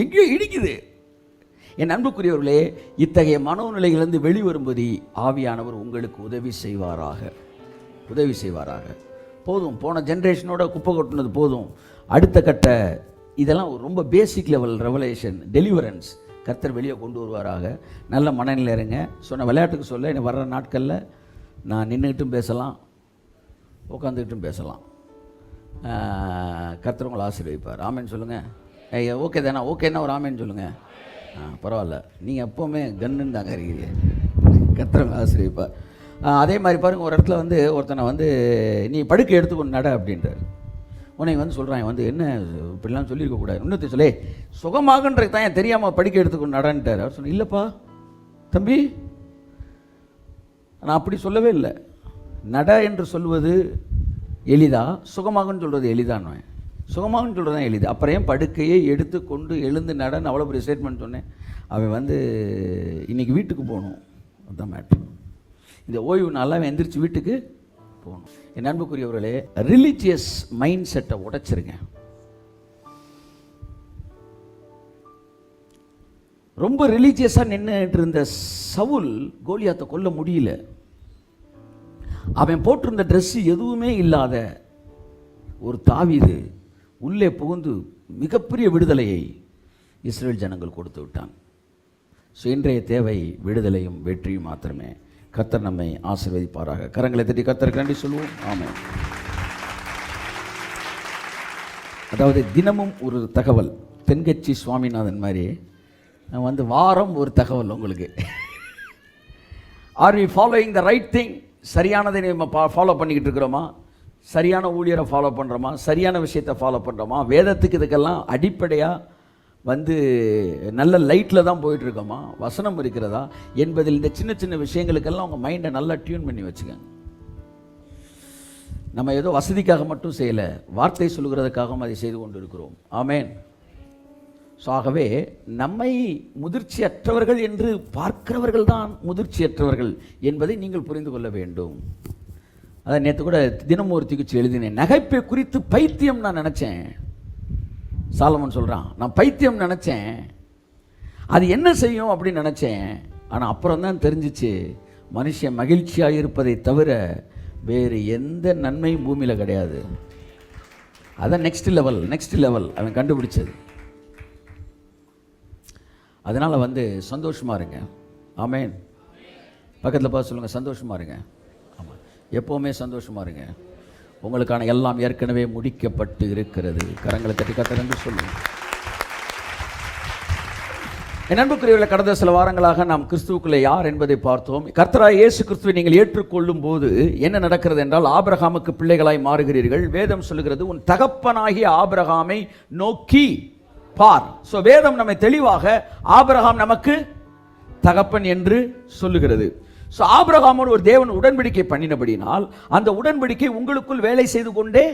எங்கேயோ இடிக்குது. என் அன்புக்குரியவர்களே, இத்தகைய மனோநிலையிலிருந்து வெளிவரும்படி ஆவியானவர் உங்களுக்கு உதவி செய்வாராக, உதவி செய்வாராக. போதும், போன ஜென்ரேஷனோட குப்பை கொட்டினது போதும். அடுத்த கட்ட இதெல்லாம் ரொம்ப பேசிக் லெவல் ரெவலேஷன், டெலிவரன்ஸ் கர்த்தர் வெளியே கொண்டு வருவாராக. நல்ல மனநிலை இருங்க. சொன்ன விளையாட்டுக்கு சொல்ல, எனக்கு வர்ற நாட்களில் நான் நின்றுக்கிட்டும் பேசலாம், உட்காந்துக்கிட்டும் பேசலாம். கர்த்தர் உங்களை ஆசீர்வதிப்பார். ஆமேன்னு சொல்லுங்கள். ஐயா ஓகே தானே? ஓகேன்னா ஒரு ஆமேன்னு சொல்லுங்கள். பரவாயில்ல, நீங்கள் எப்போவுமே கன்னுன்னு தாங்க இருக்கிறீங்க. கர்த்தர் உங்களை ஆசீர்வதிப்பார். அதே மாதிரி பாருங்கள், ஒரு இடத்துல வந்து ஒருத்தனை வந்து நீ படுக்கை எடுத்துக்கொண்டு நட அப்படின்றார். உன்னை வந்து சொல்கிறான், வந்து என்ன இப்படிலாம் சொல்லியிருக்கக்கூடாது, இன்னொருத்த சொல்லி சுகமாகன்றது தான் ஏன் தெரியாமல் படிக்க எடுத்துக்கொண்டு நடன்ட்டார். அவர் சொன்ன, இல்லைப்பா தம்பி, நான் அப்படி சொல்லவே இல்லை. நட என்று சொல்வது எளிதா, சுகமாகன்னு சொல்கிறது எளிதான்னு. சுகமாகன்னு சொல்கிறது தான் எளிது. அப்புறம் ஏன் படுக்கையை எடுத்து கொண்டு எழுந்து நடன்னு அவ்வளோ பெரிய ஸ்டேட்மெண்ட் சொன்னேன். அவன் வந்து இன்றைக்கி வீட்டுக்கு போகணும், அதுதான் மேட்ரு. இந்த ஓய்வு நாளாக எந்திரிச்சு வீட்டுக்கு போகணும். என் அன்புக்குரியவர்களே, ரிலீஜியஸ் மைண்ட் செட்டை உடைச்சிருங்க. ரொம்ப ரிலீஜியஸாக நின்றுட்டு இருந்த சவுல் கோலியாத்தை கொல்ல முடியல. அவன் போட்டிருந்த ட்ரெஸ்ஸு எதுவுமே இல்லாத ஒரு தாவீது உள்ளே புகுந்து மிகப்பெரிய விடுதலையை இஸ்ரேல் ஜனங்கள் கொடுத்து விட்டான். ஸோ இன்றைய தேவை விடுதலையும் வெற்றியும் மாத்திரமே. கர்த்தர் நம்மை ஆசீர்வதிப்பாராக. கரங்களை தட்டி கர்த்தருக்கு நன்றி சொல்லுவோம். ஆமென். அதாவது தினமும் ஒரு தகவல், தென்கட்சி சுவாமிநாதன் மாதிரி வந்து வாரம் ஒரு தகவல் உங்களுக்கு. Are we following the right thing? சரியானதை நம்ம ஃபாலோ பண்ணிக்கிட்டு இருக்கிறோமா? சரியான ஊழியரை ஃபாலோ பண்ணுறோமா? சரியான விஷயத்தை ஃபாலோ பண்ணுறோமா? வேதத்துக்கு இதுக்கெல்லாம் அடிப்படையாக வந்து நல்ல லைட்டில் தான் போயிட்டுருக்கோமா? வசனம் இருக்கிறதா என்பதில் இந்த சின்ன சின்ன விஷயங்களுக்கெல்லாம் உங்கள் மைண்டை நல்லா டியூன் பண்ணி வச்சுக்கோங்க. நம்ம ஏதோ வசதிக்காக மட்டும் செய்யலை, வார்த்தை சொல்கிறதுக்காகவும் அதை செய்து கொண்டு இருக்கிறோம். ஆமேன். ஸோ ஆகவே நம்மை முதிர்ச்சியற்றவர்கள் என்று பார்க்கிறவர்கள் தான் முதிர்ச்சியற்றவர்கள் என்பதை நீங்கள் புரிந்து கொள்ள வேண்டும். அதை நேற்று கூட தினமூர்த்திக்கு எழுதினேன். நகைப்பை குறித்து பைத்தியம் நான் நினச்சேன். சாலமன் சொல்கிறான், நான் பைத்தியம் நினச்சேன், அது என்ன செய்யும் அப்படின்னு நினச்சேன். ஆனால் அப்புறம் தான் தெரிஞ்சிச்சு, மனுஷன் மகிழ்ச்சியாக இருப்பதை தவிர வேறு எந்த நன்மையும் பூமியில் கிடையாது. அதான் நெக்ஸ்ட் லெவல் அவன் கண்டுபிடிச்சது. அதனால் வந்து சந்தோஷமாக இருங்க. ஆமேன். பக்கத்தில் பார்த்து சொல்லுங்கள், சந்தோஷமாக இருங்க. ஆமாம், எப்போவுமே சந்தோஷமாக இருங்க. உங்களுக்கான எல்லாம் ஏற்கனவே முடிக்கப்பட்டு இருக்கிறது. கரங்களை தட்டி கத்தரந்து சொல்லுங்கள். என் அன்புக்குரியவர்களை, கடந்த சில வாரங்களாக நாம் கிறிஸ்துவுக்குள்ளே யார் என்பதை பார்த்தோம். கர்த்தராகிய இயேசு கிறிஸ்துவை நீங்கள் ஏற்றுக்கொள்ளும் போது என்ன நடக்கிறது என்றால், ஆபிரகாமுக்கு பிள்ளைகளாய் மாறுகிறீர்கள். வேதம் சொல்லுகிறது, உன் தகப்பனாகிய ஆபிரகாமை நோக்கி பார். ஸோ வேதம் நம்மை தெளிவாக ஆபிரகாம் நமக்கு தகப்பன் என்று சொல்லுகிறது. ஸோ ஆபிரகாமோடு ஒரு தேவன் உடன்படிக்கை பண்ணினபடினால் அந்த உடன்படிக்கை உங்களுக்குள் வேலை செய்து கொண்டே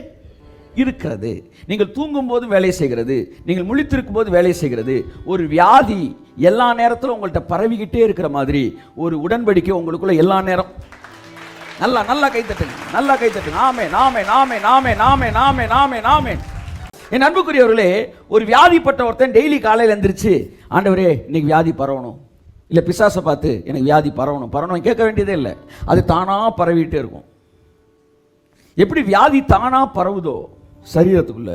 இருக்கிறது. நீங்கள் தூங்கும் போது வேலை செய்கிறது, நீங்கள் முழித்திருக்கும் போது வேலை செய்கிறது. ஒரு வியாதி எல்லா நேரத்திலும் உங்கள்கிட்ட பரவிக்கிட்டே இருக்கிற மாதிரி ஒரு உடன்படிக்கை உங்களுக்குள்ள எல்லா நேரம். நல்லா நல்லா கைத்தட்டுங்க, நல்லா கைத்தட்டுங்க. ஆமே நாமே நாமே நாமே நாமே நாமே நாமே நாமே. என் அன்புக்குரியவர்களே, ஒரு வியாதிப்பட்ட ஒருத்தன் டெய்லி காலையில் எழுந்திரிச்சு, ஆண்டவரே இன்னைக்கு வியாதி பரவணும், இல்லை பிசாசை பார்த்து எனக்கு வியாதி பரவணும் கேட்க வேண்டியதே இல்லை. அது தானாக பரவிட்டே இருக்கும். எப்படி வியாதி தானாக பரவுதோ சரீரத்துக்குள்ள,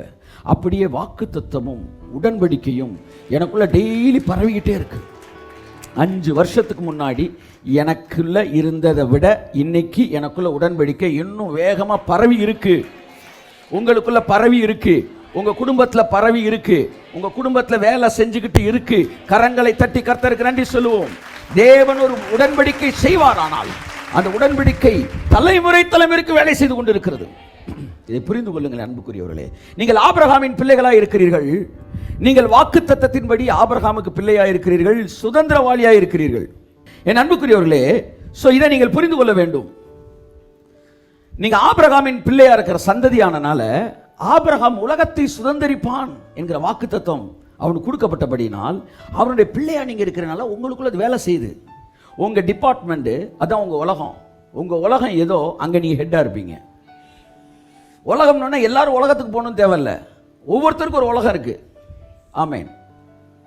அப்படியே வாக்குத்தத்தமும் உடன்படிக்கையும் எனக்குள்ள டெய்லி பரவிக்கிட்டே இருக்கு. 5 வருஷத்துக்கு முன்னாடி எனக்குள்ள இருந்ததை விட இன்னைக்கு எனக்குள்ள உடன்படிக்கை இன்னும் வேகமாக பரவி இருக்கு. உங்களுக்குள்ள பரவி இருக்கு, உங்க குடும்பத்தில் பரவி இருக்கு, உங்க குடும்பத்தில் வேலை செஞ்சுக்கிட்டு இருக்கு. கரங்களை தட்டி கர்த்தருக்கு நன்றி சொல்லுவோம். தேவன் ஒரு உடன்படிக்கை செய்வாரானால் அந்த உடன்படிக்கை தலைமுறைக்கு வேலை செய்து கொண்டிருக்கிறது. இதை புரிந்து கொள்ளுங்கள் அன்புக்குரியவர்களே. நீங்கள் ஆபிரகாமின் பிள்ளைகளாக இருக்கிறீர்கள். நீங்கள் வாக்குத்தத்தத்தின்படி ஆபிரகாமுக்கு பிள்ளையாக இருக்கிறீர்கள், சுதந்திரவாளியாக இருக்கிறீர்கள். என் அன்புக்குரியவர்களே, இதை நீங்கள் புரிந்து கொள்ள வேண்டும். நீங்க ஆபிரகாமின் பிள்ளையா இருக்கிற சந்ததியானனால ஆபிரகாம் உலகத்தை சுதந்திரிப்பான் என்கிற வாக்குத்தத்தம் அவனுக்கு கொடுக்கப்பட்டபடினால் அவனுடைய பிள்ளையா நீங்க இருக்கிறனால உங்களுக்குள்ள அது வேலை செய்யுது. உங்க டிபார்ட்மெண்ட் அதான் உங்க உலகம். உங்க உலகம் ஏதோ அங்க நீங்க ஹெட்டா இருப்பீங்க. உலகம்னா எல்லாரும் உலகத்துக்கு போகணும்னு தேவையில்ல. ஒவ்வொருத்தருக்கும் ஒரு உலகம் இருக்கு. ஆமேன்.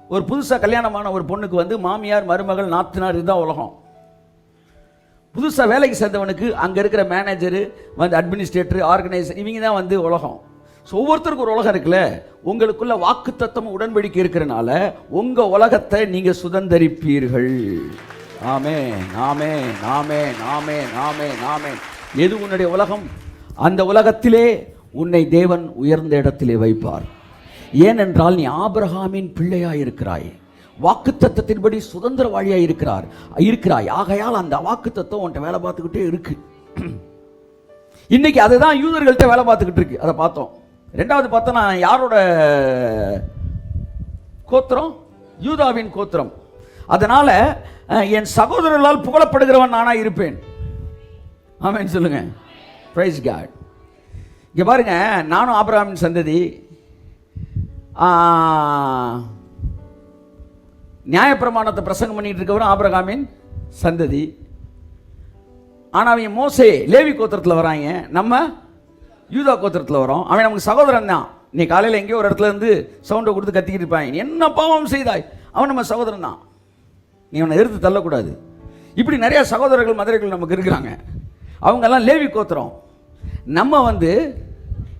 ஒரு புதுசாக கல்யாணமான ஒரு பொண்ணுக்கு மாமியார், மருமகள், நாத்தனார், இதுதான் உலகம். புதுசாக வேலைக்கு சேர்ந்தவனுக்கு அங்கே இருக்கிற மேனேஜரு, அட்மினிஸ்ட்ரேட்டர், ஆர்கனைசர், இவங்க தான் உலகம். ஒவ்வொருத்தருக்கும் ஒரு உலகம் இருக்குல்ல. உங்களுக்குள்ள வாக்குத்தத்தம் உடன்படிக்கை இருக்கிறனால உங்கள் உலகத்தை நீங்கள் சுதந்திரிப்பீர்கள். ஆமென், ஆமென், ஆமென், ஆமென், ஆமென், ஆமென். எது உன்னுடைய உலகம்? அந்த உலகத்திலே உன்னை தேவன் உயர்ந்த இடத்திலே வைப்பார். ஏனென்றால் நீ ஆபிரகாமின் பிள்ளையாய் இருக்கிறாய், வாக்குத்தத்தத்தின்படி சுதந்திரவாளியாய் இருக்கிறாய். ஆகையால் அந்த வாக்குத்தத்தம் உன்கிட்ட வேலை பார்த்துக்கிட்டே இருக்கு. இன்னைக்கு அதுதான் யூதர்கள்ட்ட வேலை பார்த்துக்கிட்டு இருக்கு. அதை பார்த்தோம். 2வது பார்த்தோன்னா யாரோட கோத்திரம்? யூதாவின் கோத்திரம். அதனால என் சகோதரர்களால் புகழப்படுகிறவன் நானா இருப்பேன். ஆமென் சொல்லுங்க. Praise God. இங்க பாருங்க, நானும் ஆபிரகாமின் சந்ததி. நியாயப்பிரமாணத்தை பிரசங்கம் பண்ணிட்டு இருக்கவரும் ஆபிரகாமின் சந்ததி. ஆனால் அவங்க மோசே லேவி கோத்திரத்தில் வராங்க, நம்ம யூதா கோத்திரத்தில் வரோம். அவன் நமக்கு சகோதரன் தான். நீ காலையில் எங்கேயோ ஒரு இடத்துல இருந்து சவுண்டை கொடுத்து கத்திக்கிட்டு இருப்பாங்க, என்ன பாவம் செய்தாய், அவன் நம்ம சகோதரன் தான், நீ அவனை எதிர்த்து தள்ளக்கூடாது. இப்படி நிறைய சகோதரர்கள் மதுரைகள் நமக்கு இருக்கிறாங்க. அவங்கெல்லாம் லேவி கோத்திரம். நம்ம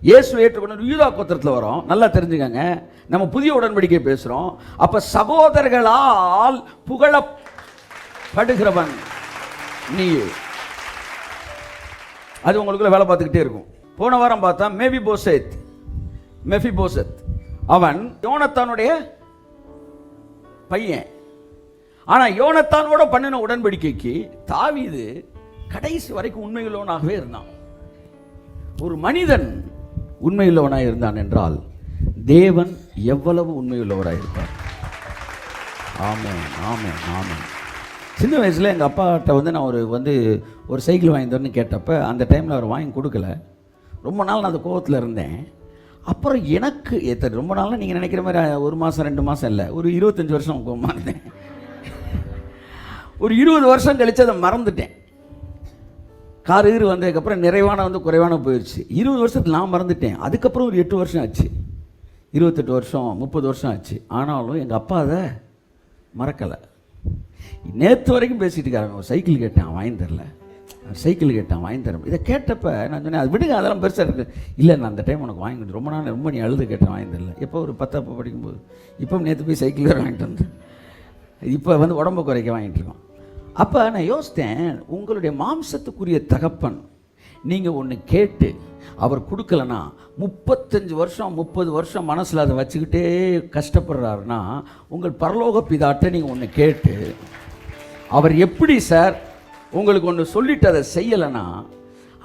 இயேசு ஏற்றுக்கொண்டு யூதா கோத்திரத்தில் வரோம். நல்லா தெரிஞ்சுக்கங்க, நம்ம புதிய உடன்படிக்கை பேசுகிறோம். அப்போ சகோதரர்களால் புகழப்படுகிறவன் நீ. அது உங்களுக்குள்ள வேலை பார்த்துக்கிட்டே இருக்கும். போன வாரம் பார்த்தா மெஃபிபோசெத் அவன் யோனத்தானுடைய பையன். ஆனால் யோனத்தானோட பண்ணின உடன்படிக்கைக்கு தாவீது கடைசி வரைக்கும் உண்மையுள்ளவனாகவே இருந்தான். ஒரு மனிதன் உண்மையுள்ளவனாக இருந்தான் என்றால் தேவன் எவ்வளவு உண்மையுள்ளவராக இருப்பார். ஆமென், ஆமென், ஆமென். சின்ன வயசில் எங்கள் அப்பாட்ட நான் ஒரு சைக்கிள் வாங்கி தரணும்னு கேட்டப்போ அந்த டைமில் அவர் வாங்கி கொடுக்கல. ரொம்ப நாள் நான் அந்த கோவத்தில் இருந்தேன். அப்புறம் எனக்கு ரொம்ப நாளாக நீங்கள் நினைக்கிற மாதிரி 1 மாதம் 2 மாதம் இல்லை, ஒரு 25 வருஷம் கோவமாக இருந்தேன். ஒரு 20 வருஷம் கழித்து அதை மறந்துட்டேன். கார் வந்ததுக்கப்புறம் நிறைவான குறைவான போயிடுச்சு. 20 வருஷத்தில் நான் மறந்துட்டேன். அதுக்கப்புறம் ஒரு 8 வருஷம் ஆச்சு, 28 வருஷம் 30 வருஷம் ஆச்சு. ஆனாலும் எங்கள் அப்பா அதை மறக்கலை. நேற்று வரைக்கும் பேசிகிட்டு இருக்காங்க. ஒரு சைக்கிள் கேட்டேன், வாங்கி தரல. சைக்கிள் கேட்டேன், வாங்கி தரேன். இதை கேட்டப்போ நான் சொன்னேன், அது விடுங்க, அதெல்லாம் பெருசாக இருக்குது. இல்லை, நான் அந்த டைம் உனக்கு வாங்கி கொடுத்து ரொம்ப நாள் ரொம்ப நீ அழுது கேட்டேன், வாங்கி தரல. எப்போ ஒரு 10 படிக்கும்போது. இப்போ நேற்று போய் சைக்கிள் வேறு வாங்கிட்டு வந்தேன். இப்போ உடம்பு குறைக்க வாங்கிட்டு இருக்கோம். அப்போ நான் யோசித்தேன், உங்களுடைய மாம்சத்துக்குரிய தகப்பன் நீங்கள் ஒன்று கேட்டு அவர் கொடுக்கலன்னா 35 வருஷம் 30 வருஷம் மனசில் அதை வச்சுக்கிட்டே கஷ்டப்படுறாருன்னா, உங்கள் பரலோக பிதாட்ட நீங்கள் ஒன்று கேட்டு அவர் எப்படி சார் உங்களுக்கு ஒன்று சொல்லிட்டு அதை செய்யலைன்னா,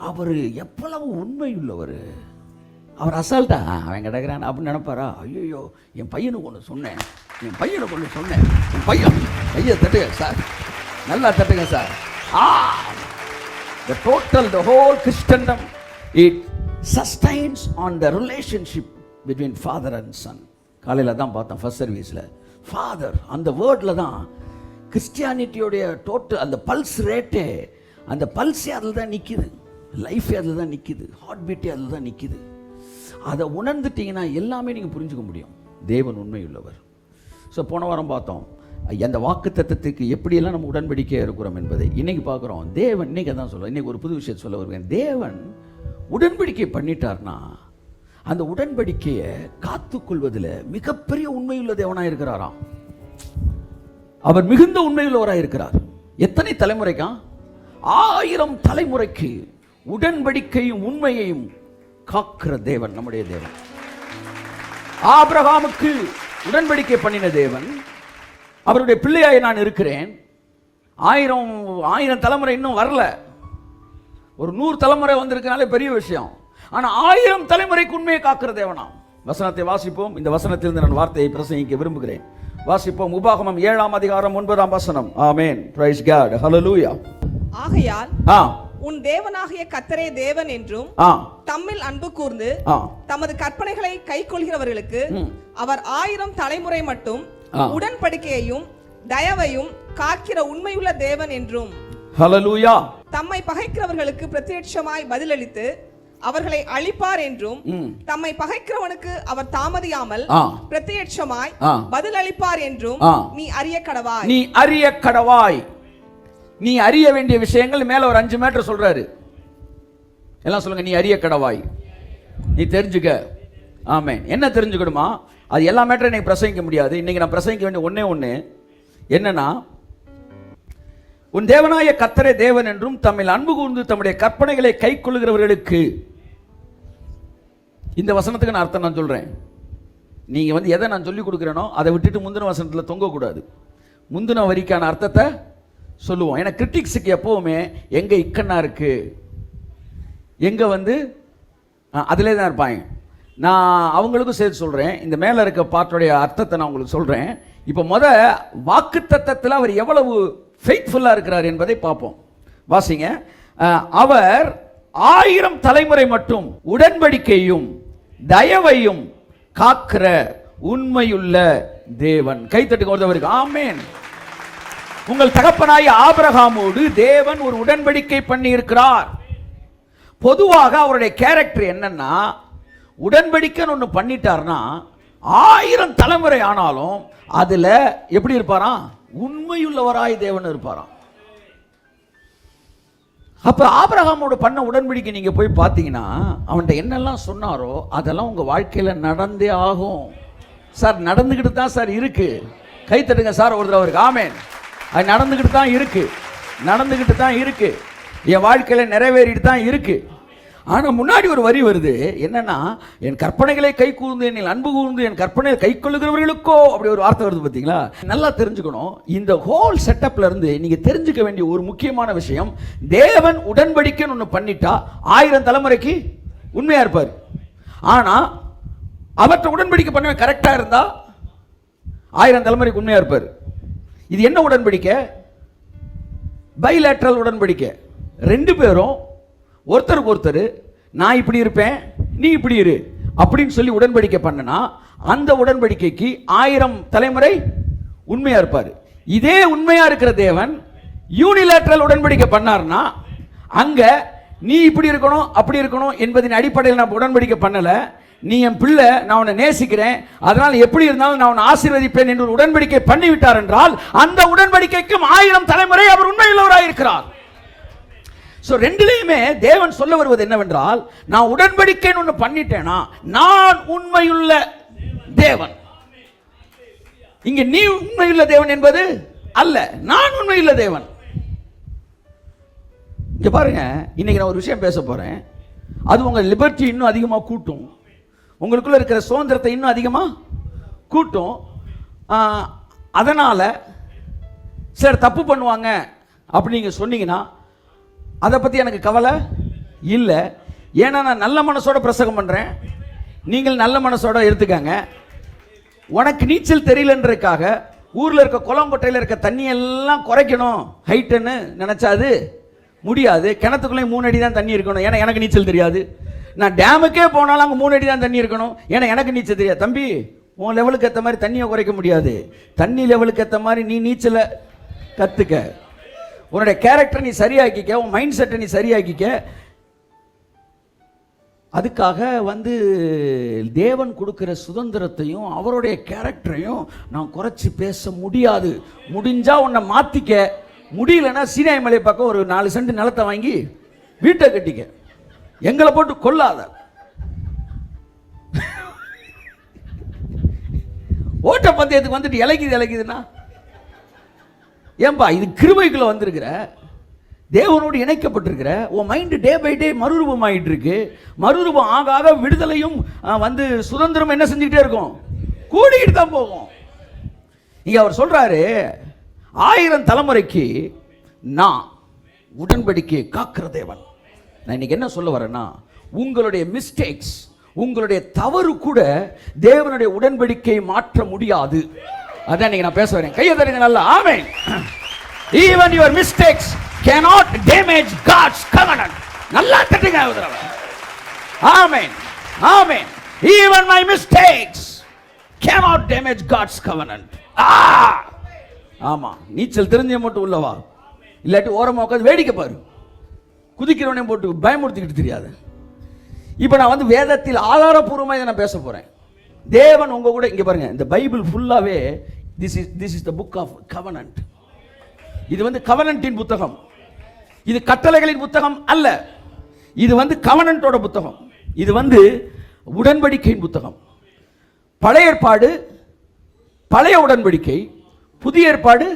அவர் எவ்வளவு உண்மையுள்ளவர். அவர் அசால்ட்டா அவன் கிடக்கிறான் அப்படின்னு நினைப்பாரா? ஐயோ, என் பையனுக்கு ஒன்று சொன்னேன், என் பையன் கையை தட்டுங்க சார், நல்லா தட்டுங்க sir. the whole Christendom, it sustains on the relationship between father and son. காலையில் தான் பார்த்தோம் ஃபர்ஸ்ட் சர்வீஸில். ஃபாதர் அந்த வேர்டில் தான் கிறிஸ்டியானிட்டியோடைய டோட்டல் அந்த பல்ஸ் ரேட்டே, அந்த பல்ஸே அதில் தான் நிற்கிது, லைஃபே அதில் தான் நிற்கிது, ஹார்ட் பீட்டே அதில் தான் நிற்கிது. அதை உணர்ந்துட்டிங்கன்னா எல்லாமே நீங்கள் புரிஞ்சுக்க முடியும். தேவன் உண்மையுள்ளவர். ஸோ போன வாரம் பார்த்தோம், அந்த வாக்குத்தத்தத்துக்கு எப்படியெல்லாம் நம்ம உடன்படிக்கையாக இருக்கிறோம் என்பதை இன்னைக்கு பார்க்குறோம். தேவன் இன்னைக்கு தான் சொல்ல, இன்னைக்கு ஒரு புது விஷயத்தை சொல்ல வருவேன். தேவன் உடன்படிக்கை பண்ணிட்டார்னா அந்த உடன்படிக்கையை காத்துக்கொள்வதில் மிகப்பெரிய உண்மையுள்ள தேவனாக இருக்கிறாராம். அவர் மிகுந்த உண்மையுள்ளவராக இருக்கிறார். எத்தனை தலைமுறைக்கா? 1000 தலைமுறைக்கு உடன்படிக்கையும் உண்மையையும் காக்கிற தேவன் நம்முடைய தேவன். ஆபிரகாமுக்கு உடன்படிக்கை பண்ணின தேவன், அவருடைய பிள்ளையாய் நான் இருக்கிறேன். 1000 தலைமுறை இன்னும் வரல, ஒரு 100 தலைமுறை வந்திருக்கனாலே பெரிய விஷயம். ஆனால் 1000 தலைமுறைக்கு உண்மையை காக்கிற தேவனாம். வசனத்தை வாசிப்போம். இந்த வசனத்திலிருந்து நான் வார்த்தையை பிரசங்கிக்க விரும்புகிறேன். வாசிப்போம். உபாகமம் 7ஆம் அதிகாரம் 9ஆம் வசனம். ஆமென். Praise God. ஹல்லேலூயா. ஆகையால் உன் தேவனாகிய கர்த்தரே தேவன் என்றும் தம்மில் அன்பு கூர்ந்து தமது கற்பனைகளை கைக்கொள்கிறவர்களுக்கு அவர் 1000 தலைமுறை மட்டும் உடன்படிக்கையையும் தயவையும் காக்கிற உண்மையுள்ள தேவன் என்றும். ஹல்லேலூயா. தம்மை பகைக்கிறவர்களுக்கு பிரத்யட்சமாய் பதிலளித்து அவர்களை அழிப்பார் என்றும், தம்மை பகைக்கிறவனுக்கு அவர் தாமதியாமல் பிரத்யட்சமாய் பதிலளிப்பார் என்றும் நீ அறிய கடவாய். நீ அறிய கடவாய். நீ அறிய வேண்டிய விஷயங்கள் மேல ஒரு 5 மீட்டர் சொல்றாரு. எல்லாம் சொல்லுங்க. நீ அறிய கடவாய். நீ தெரிஞ்சுக்க. ஆமென். என்ன தெரிஞ்சுக்கணுமா? அது எல்லா மேட்டரும் இன்னைக்கு பிரசங்கிக்க முடியாது. இன்னைக்கு நான் பிரசங்கிக்க வேண்டிய ஒண்ணே என்னன்னா, உன் தேவனாய கர்த்தரே தேவன் என்றும் தம்மில் அன்பு கூர்ந்து தம்முடைய கற்பனைகளை கைக்கொள்கிறவர்களுக்கு. இந்த வசனத்துக்கு நான் அர்த்தம் நான் சொல்றேன். நீங்க எதை நான் சொல்லி கொடுக்குறேனோ அதை விட்டுட்டு முந்தின வசனத்தில் தொங்கக்கூடாது. முந்தின வரிக்கான அர்த்தத்தை சொல்லுவோம். ஏன்னா கிரிட்டிக்ஸுக்கு எப்போவுமே எங்கே இக்கண்ணா இருக்கு, எங்கே அதிலே தான் இருப்பாங்க. நான் அவங்களுக்கும் சேர்த்து சொல்கிறேன். இந்த மேலே இருக்க பாட்டுடைய அர்த்தத்தை நான் உங்களுக்கு சொல்கிறேன். இப்போ வாக்குத்தத்தத்தில் அவர் எவ்வளவு ஃபெய்த்ஃபுல்லாக இருக்கிறார் என்பதை பார்ப்போம். வாசிங்க. அவர் 1000 தலைமுறை மட்டும் உடன்படிக்கையும் தயவையும் காக்கிற உண்மையுள்ள தேவன். கைத்தட்டுங்க ஒருத்தவருக்கு. ஆமென். உங்கள் தகப்பனாய் ஆபிரகாமோடு தேவன் ஒரு உடன்படிக்கை பண்ணி இருக்கிறார். பொதுவாக அவருடைய கேரக்டர் என்னன்னா, உடன்படிக்கைன்னு ஒன்று பண்ணிட்டார்னா 1000 தலைமுறை ஆனாலும் அதுல எப்படி இருப்பாராம்? உண்மையுள்ளவராய் தேவன் இருப்பாராம். அப்ப ஆபிரகாமோடு பண்ண உடன்படிக்கை நீங்க போய் பார்த்தீங்கன்னா, அவன்கிட்ட என்னெல்லாம் சொன்னாரோ அதெல்லாம் உங்க வாழ்க்கையில நடந்தே ஆகும். சார் நடந்துகிட்டு தான் சார் இருக்கு. கை தட்டுங்க சார் ஒருத்தர் அவருக்கு. ஆமென். அது நடந்துகிட்டு தான் இருக்கு. என் வாழ்க்கையில நிறைவேறிட்டு தான் இருக்கு. ஆனா முன்னாடி ஒரு வரி வருது. என்னன்னா, என் கற்பனைகளை கை கூர்ந்து என்னில் அன்பு கூர்ந்து என் கற்பனை கை கொள்ளுகிறவர்களுக்கோ, அப்படி ஒரு வார்த்தை வருது. பார்த்தீங்களா? நல்லா தெரிஞ்சுக்கணும். இந்த ஹோல் செட்டப்ல இருந்து நீங்க தெரிஞ்சுக்க வேண்டிய ஒரு முக்கியமான விஷயம், தேவன் உடன்படிக்கைன்னு ஒன்று பண்ணிட்டா 1000 தலைமுறைக்கு உண்மையா இருப்பார். ஆனா அவற்றை உடன்படிக்கை பண்ண கரெக்டா இருந்தா 1000 தலைமுறைக்கு உண்மையா இருப்பார். இது என்ன உடன்படிக்கை? பைலேட்ரல் உடன்படிக்கை. 2 பேரும் ஒருத்தருக்கு ஒருத்தர், நான் இப்படி இருப்பேன் நீ இப்படி இரு அப்படின்னு சொல்லி உடன்படிக்கை பண்ணனா அந்த உடன்படிக்கைக்கு 1000 தலைமுறை உண்மையா இருப்பார். இதே உண்மையா இருக்கிற தேவன் யூனிலேட்ரல் உடன்படிக்கை பண்ணார்னா, அங்க நீ இப்படி இருக்கணும் அப்படி இருக்கணும் என்பதின் அடிப்படையில் நான் உடன்படிக்கை பண்ணல. நீ என் பிள்ளை, நான் உன்னை நேசிக்கிறேன், அதனால் எப்படி இருந்தாலும் நான் உன்னை ஆசீர்வதிப்பேன் என்று ஒரு உடன்படிக்கை பண்ணிவிட்டார் என்றால் அந்த உடன்படிக்கைக்கும் 1000 தலைமுறை அவர் உண்மையுள்ளவராக இருக்கிறார். சோ ரெண்டுலையுமே தேவன் சொல்ல வருவது என்னவென்றால், நான் உடன்படிக்கைன்னு ஒன்று பண்ணிட்டேனா நான் உண்மையுள்ள தேவன். இங்க நீ உண்மையுள்ள தேவன் என்பது அல்ல, நான் உண்மையுள்ள தேவன். இங்க பாருங்க, இன்னைக்கு நான் ஒரு விஷயம் பேச போறேன். அது உங்க லிபர்ட்டி இன்னும் அதிகமாக கூட்டும், உங்களுக்குள்ள இருக்கிற சுதந்திரத்தை இன்னும் அதிகமாக கூட்டும். அதனால சார் தப்பு பண்ணுவாங்க அப்படி நீங்க சொன்னீங்கன்னா அதை பற்றி எனக்கு கவலை இல்லை. ஏன்னா நான் நல்ல மனசோட பிரசங்கம் பண்ணுறேன், நீங்கள் நல்ல மனசோட எடுத்துக்காங்க. உனக்கு நீச்சல் தெரியலன்றதுக்காக ஊரில் இருக்க குளம்பட்டையில் இருக்க தண்ணியெல்லாம் குறைக்கணும் ஹைட்டுன்னு நினச்சாது முடியாது. கிணத்துக்குள்ளே 3 அடி தான் தண்ணி இருக்கணும், ஏன்னா எனக்கு நீச்சல் தெரியாது. நான் டேமுக்கே போனாலும் அங்கே 3 அடி தான் தண்ணி இருக்கணும், ஏன்னா எனக்கு நீச்சல் தெரியாது. தம்பி, உன் லெவலுக்கு ஏற்ற மாதிரி தண்ணியை குறைக்க முடியாது. தண்ணி லெவலுக்கு ஏற்ற மாதிரி நீ நீச்சலை கற்றுக்க. உன்னுடைய கேரக்டர் நீ சரியாக்கிக்க, உன் மைண்ட் செட்டை நீ சரியாக்கிக்க. அதுக்காக வந்து தேவன் கொடுக்கிற சுதந்திரத்தையும் அவருடைய கேரக்டரையும் நான் குறைச்சி பேச முடியாது. முடிஞ்சா உன்னை மாத்திக்க, முடியலன்னா சீனாய் மலை பக்கம் ஒரு 4 சென்ட் நிலத்தை வாங்கி வீட்டை கட்டிக்க, எங்களை போட்டு கொல்லாத. ஓட்ட பந்தயத்துக்கு வந்துட்டு இலைக்குதுன்னா ஏன்பா இது கிருபைக்குள்ள வந்திருக்கிற, தேவனோடு இணைக்கப்பட்டிருக்கிற, உன் மைண்டு டே பை டே மறுரூபம் ஆகிட்டு இருக்கு. மறுரூபம் ஆக ஆக விடுதலையும் வந்து சுதந்திரம் என்ன செஞ்சுக்கிட்டே இருக்கும், கூடிக்கிட்டு தான் போகும். இங்க அவர் சொல்றாரு 1000 தலைமுறைக்கு நான் உடன்படிக்கையை காக்கிற தேவன். நான் இன்னைக்கு என்ன சொல்ல வரேன்னா, உங்களுடைய மிஸ்டேக்ஸ், உங்களுடைய தவறு கூட தேவனுடைய உடன்படிக்கையை மாற்ற முடியாது. அதான் இன்னைக்கு நான் பேச வரேன். கையை தருங்க நல்லா. ஆமென். Even your mistakes cannot damage God's covenant. நல்லா தட்டுங்க. ஆமென், ஆமென். Even my mistakes cannot damage God's covenant. ஆமா, நீச்சல் தெரிஞ்ச மட்டும் உள்ளவா, இல்லாட்டி ஓரமா உட்காந்து வேடிக்கை பாரு, குதிக்கிறவனையும் போட்டு பயமுறுத்திக்கிட்டு தெரியாது. இப்போ நான் வந்து வேதத்தில் ஆதாரபூர்வமாக இதை நான் பேச போறேன். தேவன் உங்க கூட இங்க பாருங்க, இந்த பைபிள் ஃபுல்லாவே this is the book of covenant. இது வந்து கவனன்ட்டின் புத்தகம், இது கட்டளைகளின் புத்தகம் அல்ல. இது வந்து கவனன்ட்டோட புத்தகம், இது வந்து உடன்படிக்கையின் புத்தகம். பழைய ஏற்பாடு பழைய உடன்படிக்கை, புதிய ஏற்பாடு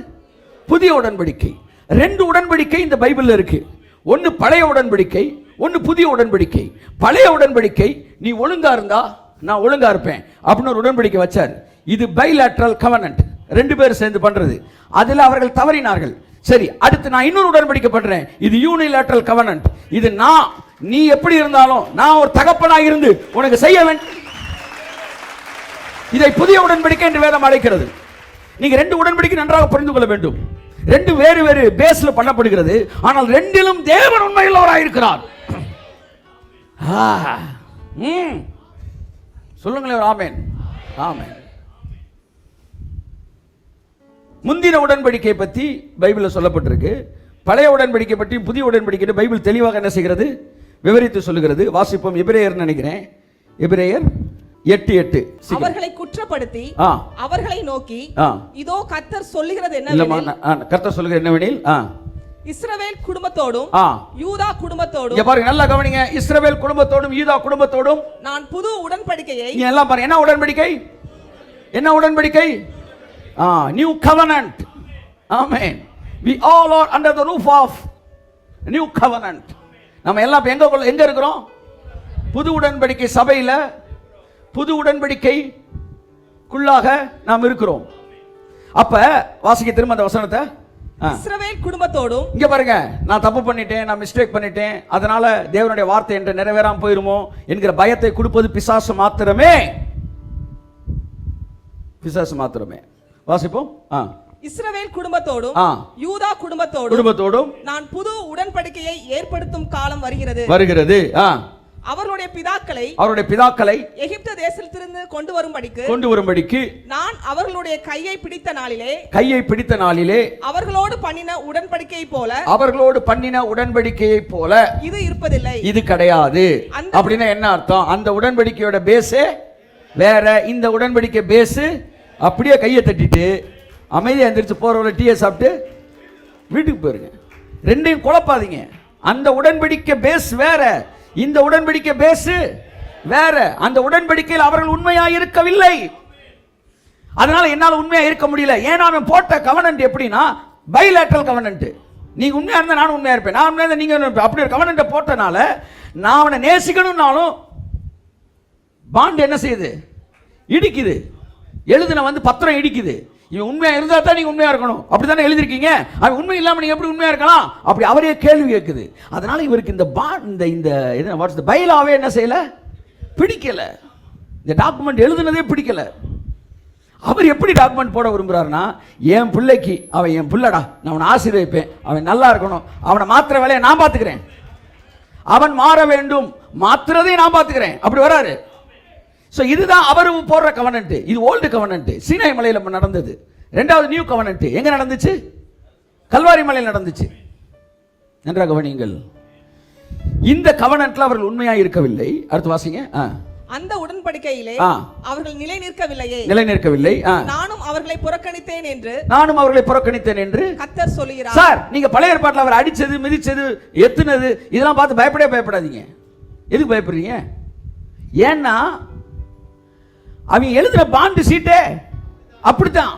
புதிய உடன்படிக்கை. 2 உடன்படிக்கை இந்த பைபிள்ல இருக்கு. ஒன்னு பழைய உடன்படிக்கை, ஒன்னு புதிய உடன்படிக்கை. பழைய உடன்படிக்கை நீ ஒழுங்கா இருந்தா நான் ஒழுங்கா இருப்பேன் அப்படின்னு ஒரு உடன்படிக்கை வச்சார். இது பைலேட்டரல் கவனன்ட், 2 பேர் சேர்ந்து பண்றது. அதில் அவர்கள் தவறினார்கள். சரி, அடுத்து நான் இன்னொரு உடன்படிக்கை பண்றேன், இது யூனிலேட்டரல் கவனன்ட். இது நான் நீ எப்படி இருந்தாலும் நான் ஒரு தகப்பனாக இருந்து உனக்கு செய்ய வேண்டும். இதை புதிய உடன்படிக்கை என்று வேதம் அழைக்கிறது. நீங்க 2 உடன்படிக்கை நன்றாக புரிந்து கொள்ள வேண்டும். 2 வேறு வேறு பேஸ்ல பண்ணப்படுகிறது, ஆனால் 2லும் தேவன் உண்மையுள்ளவராக இருக்கிறார். சொல்லுங்களேன். ஆமென், ஆமென். முந்தின உடன்படிக்கை பற்றி பைபிளில் சொல்லப்பட்டிருக்கு. பழைய உடன்படிக்கை பற்றி புதிய உடன்படிக்கை பைபிள் தெளிவாக என்ன செய்கிறது, விவரித்து சொல்லுகிறது. வாசிப்போம். எபிரேயர் நினைக்கிறேன், எபிரேயர் 8:8. அவர்களை குற்றப்படுத்தி அவர்களை நோக்கி இதோ கர்த்தர் சொல்லுகிறது என்னவெனில், கர்த்தர் சொல்லுகிறது என்னவெனில், இஸ்ரவேல் குடும்பத்தோடும் யூதா குடும்பத்தோடும், இங்க பாருங்க நல்லா கவனிங்க, இஸ்ரவேல் குடும்பத்தோடும் யூதா குடும்பத்தோடும் நான் புது உடன்படிக்கையை, நீங்க எல்லாம் பாருங்க, என்ன உடன்படிக்கை, என்ன உடன்படிக்கை, new covenant. Amen. we all are under the roof of new covenant. நம்ம எல்லாம் எங்க இருக்கிறோம், புது உடன்படிக்கை சபையில, புது உடன்படிக்கைக்குள்ளாக நாம் இருக்கிறோம். அப்ப வாசிக்க திரும்ப அந்த வசனத்தை. இஸ்ரவேல் குடும்பத்தோடும், இங்க பாருங்க, நான் தப்பு பண்ணிட்டேன், நான் மிஸ்டேக் பண்ணிட்டேன், அதனால தேவனுடைய வார்த்தை என்று நிறைவேறாம போயிருமோ என்கிற பயத்தை கொடுப்பது பிசாசு மாத்திரமே, பிசாசு மாத்திரமே. வாசிப்போம். இஸ்ரவேல் குடும்பத்தோடும் யூதா குடும்பத்தோடும் நான் புது உடன்படிக்கையை ஏற்படுத்தும் காலம் வருகிறது. அவர்களுடைய பிதாக்களை எகிப்து தேசத்திலிருந்து கொண்டு வரும்படிக்கு நான் அவர்களுடைய கையை பிடித்த நாளிலே அவர்களோடு பண்ணின உடன்படிக்கையை போல இது இருப்பதில்லை. இது கிடையாது. அப்படின்னா என்ன அர்த்தம்? அந்த உடன்படிக்கையோட பேஸ் வேற, இந்த உடன்படிக்கை பேஸ் அப்படியே கையை தட்டிட்டு அமைதியா எந்திரிச்சு போறவங்க டீயை சாப்பிட்டு வீட்டுக்கு போயிருங்க. 2ஐயும் குழப்பாதீங்க. அந்த உடன்படிக்கை பேஸ் வேற, இந்த உடன்படிக்கை பேஸ் வேற. அந்த உடன்படிக்கையில் அவர்கள் உண்மையாக இருக்கவில்லை, அதனால என்னால் உண்மையாக இருக்க முடியல. ஏன்னா அவன் போட்ட கவனன்ட் எப்படின்னா பைலேட்டரல் கவனன்ட். நீங்க உண்மையா இருந்தா நானும் உண்மையா இருப்பேன், நான் உண்மையா இருந்தா நீங்க அப்படி ஒரு கவனன்ட் போட்டனால நான் அவனை நேசிக்கணும்னாலும் பாண்ட் என்ன செய்யுது, இடிக்குது. எழுதுன வந்து பத்திரம் இடிக்குது. இவன் உண்மையா இருந்தா தான் நீங்க உண்மையா இருக்கணும், அப்படித்தானே எழுதிருக்கீங்க. அவன் உண்மை இல்லாம நீங்க எப்படி உண்மையா இருக்கலாம்? அப்படி அவரே கேள்வி கேட்குது. அதனால இவருக்கு இந்த இந்த பைலாவே என்ன செய்யல, பிடிக்கல. இந்த டாக்குமெண்ட் எழுதுனதே பிடிக்கல. அவர் எப்படி டாக்குமெண்ட் போட விரும்புறாருன்னா, என் பிள்ளைக்கு அவன் என் பிள்ளைடா, நான் அவனை ஆசீர்வதிப்பேன், அவன் நல்லா இருக்கணும், அவனை மாத்திர வேலையை நான் பார்த்துக்கிறேன், அவன் மாற வேண்டும், மாத்திரதையும் நான் பார்த்துக்கிறேன், அப்படி வராரு. ஸோ இதுதான் அவர் போடுற கவனன்ட். இது ஓல்டு கவனன்ட், சீனாய் மலையில் நடந்தது. 2வது நியூ கவனன்ட் எங்க நடந்துச்சு? கல்வாரி மலையில் நடந்துச்சு. நன்றாக கவனியுங்கள். இந்த கவனன்ட்ல அவர்கள் உண்மையா இருக்கவில்லை. அடுத்து வாசிங்க. அந்த உடன்படிக்கையிலே அவர்கள் நிலை நிற்கவில்லை. நானும் அவர்களை புறக்கணித்தேன் என்று கர்த்தர் சொல்கிறார். சார், நீங்க பழைய ஏற்பாட்டில் அவர் அடிச்சது, மிதிச்சது, எத்துனது இதெல்லாம் பார்த்து பயப்படாதீங்க. எதுக்கு பயப்படுறீங்க? ஏன்னா அவங்க எழுதுற பாண்டு சீட்டே அப்படித்தான்.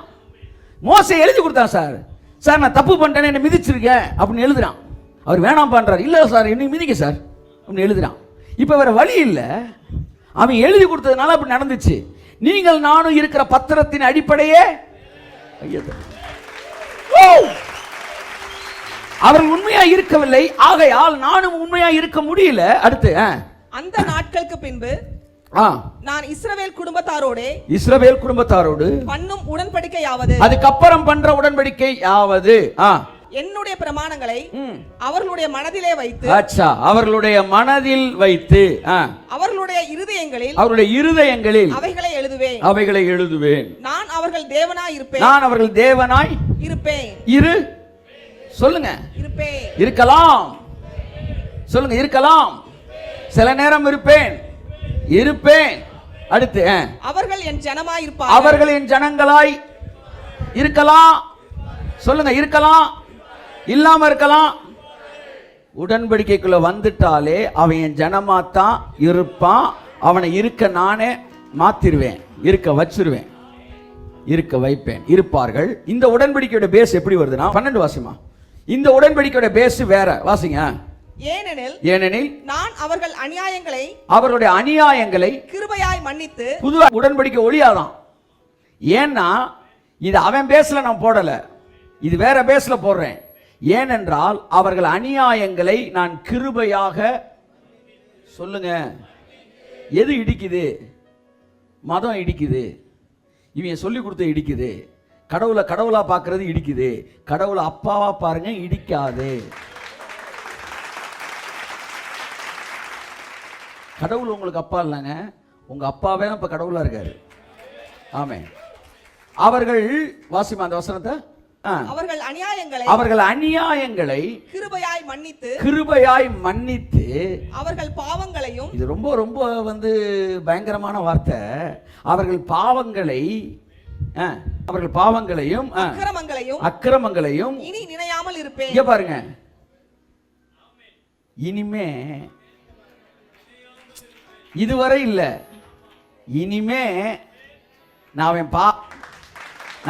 மோசே எழுதி கொடுத்தான். சார் நான் தப்பு பண்ணிட்டேன், என்ன மிதிச்சிருக்கேன் அப்படின்னு எழுதுறான். அவர் வேணாம் பண்றாரு. இல்ல சார், என்ன மிதிக்க சார் அப்படின்னு எழுதுறான். இப்ப வேற வழி இல்லை. அவன் எழுதி கொடுத்ததுனால அப்படி நடந்துச்சு. நீங்கள் நானும் இருக்கிற பத்திரத்தின் அடிப்படையே அவர்கள் உண்மையா இருக்கவில்லை. ஆகையால் நானும் உண்மையா இருக்க முடியல. அடுத்து அந்த நாட்களுக்கு பின்பு நான் இஸ்ரவேல் குடும்பத்தாரோடு பண்ணும் உடன்படிக்கையாவது, அதுக்கப்புறம் பண்ற உடன்படிக்கையாவது என்னுடைய பிரமாணங்களை அவர்களுடைய மனதிலே வைத்து, அவர்களுடைய மனதில் வைத்து அவர்களுடைய இருதயங்களில் அவைகளை எழுதுவேன். நான் அவர்கள் தேவனாய் இருப்பேன். சொல்லுங்க, இருக்கலாம். சொல்லுங்க, இருக்கலாம். சில நேரம் இருப்பேன். அடுத்து அவர்கள் என் ஜனங்களாய் இருக்கலாம். சொல்லுங்க, இருக்கலாம், இல்லாம இருக்கலாம். உடன்படிக்கைக்குள்ள வந்துட்டாலே அவன் என் ஜனமாத்தான் இருப்பான். அவனை இருக்க நானே மாத்திருவேன், இருக்க வச்சிருவேன், இருக்க வைப்பேன், இருப்பார்கள். இந்த உடன்படிக்கையோட பேஸ் எப்படி வருதுன்னா 12 வாசிமா. இந்த உடன்படிக்கையோட பேஸ் வேற. வாசிங்க. ஏனெனில் நான் அவர்களுடைய அநியாயங்களை கிருபையாய் மன்னித்து. புது உடன்படிக்கை ஒளியாதான். ஏன்னா இது அவன் பேஸ்ல நான் போடல, இது வேற பேஸ்ல போடுறேன். ஏனென்றால் அவர்கள் அநியாயங்களை நான் கிருபையாக. சொல்லுங்க, எது இடிக்குது? மதம் இடிக்குது. இவங்க சொல்லி கொடுத்த இடிக்குது. கடவுளா பார்க்கறது இடிக்குது. கடவுளை அப்பாவா பாருங்க, இடிக்காது. கடவுள் உங்களுக்கு அப்பா இல்லைங்க, உங்க அப்பாவே தான் இப்ப கடவுளா இருக்காரு. ஆமே. அவர்கள் வாசிமா அந்த வசனத்தை. அவர்கள் அநியாயங்களை கிருபையாய் மன்னித்து அவர்கள் பாவங்களையும். இது ரொம்ப ரொம்ப பயங்கரமான வார்த்தை. அவர்கள் பாவங்களையும் அக்கிரமங்களையும் இனி நினையாமல் இருப்பேன். இங்க பாருங்க, இனிமே இதுவரை இல்ல, இனிமே நான்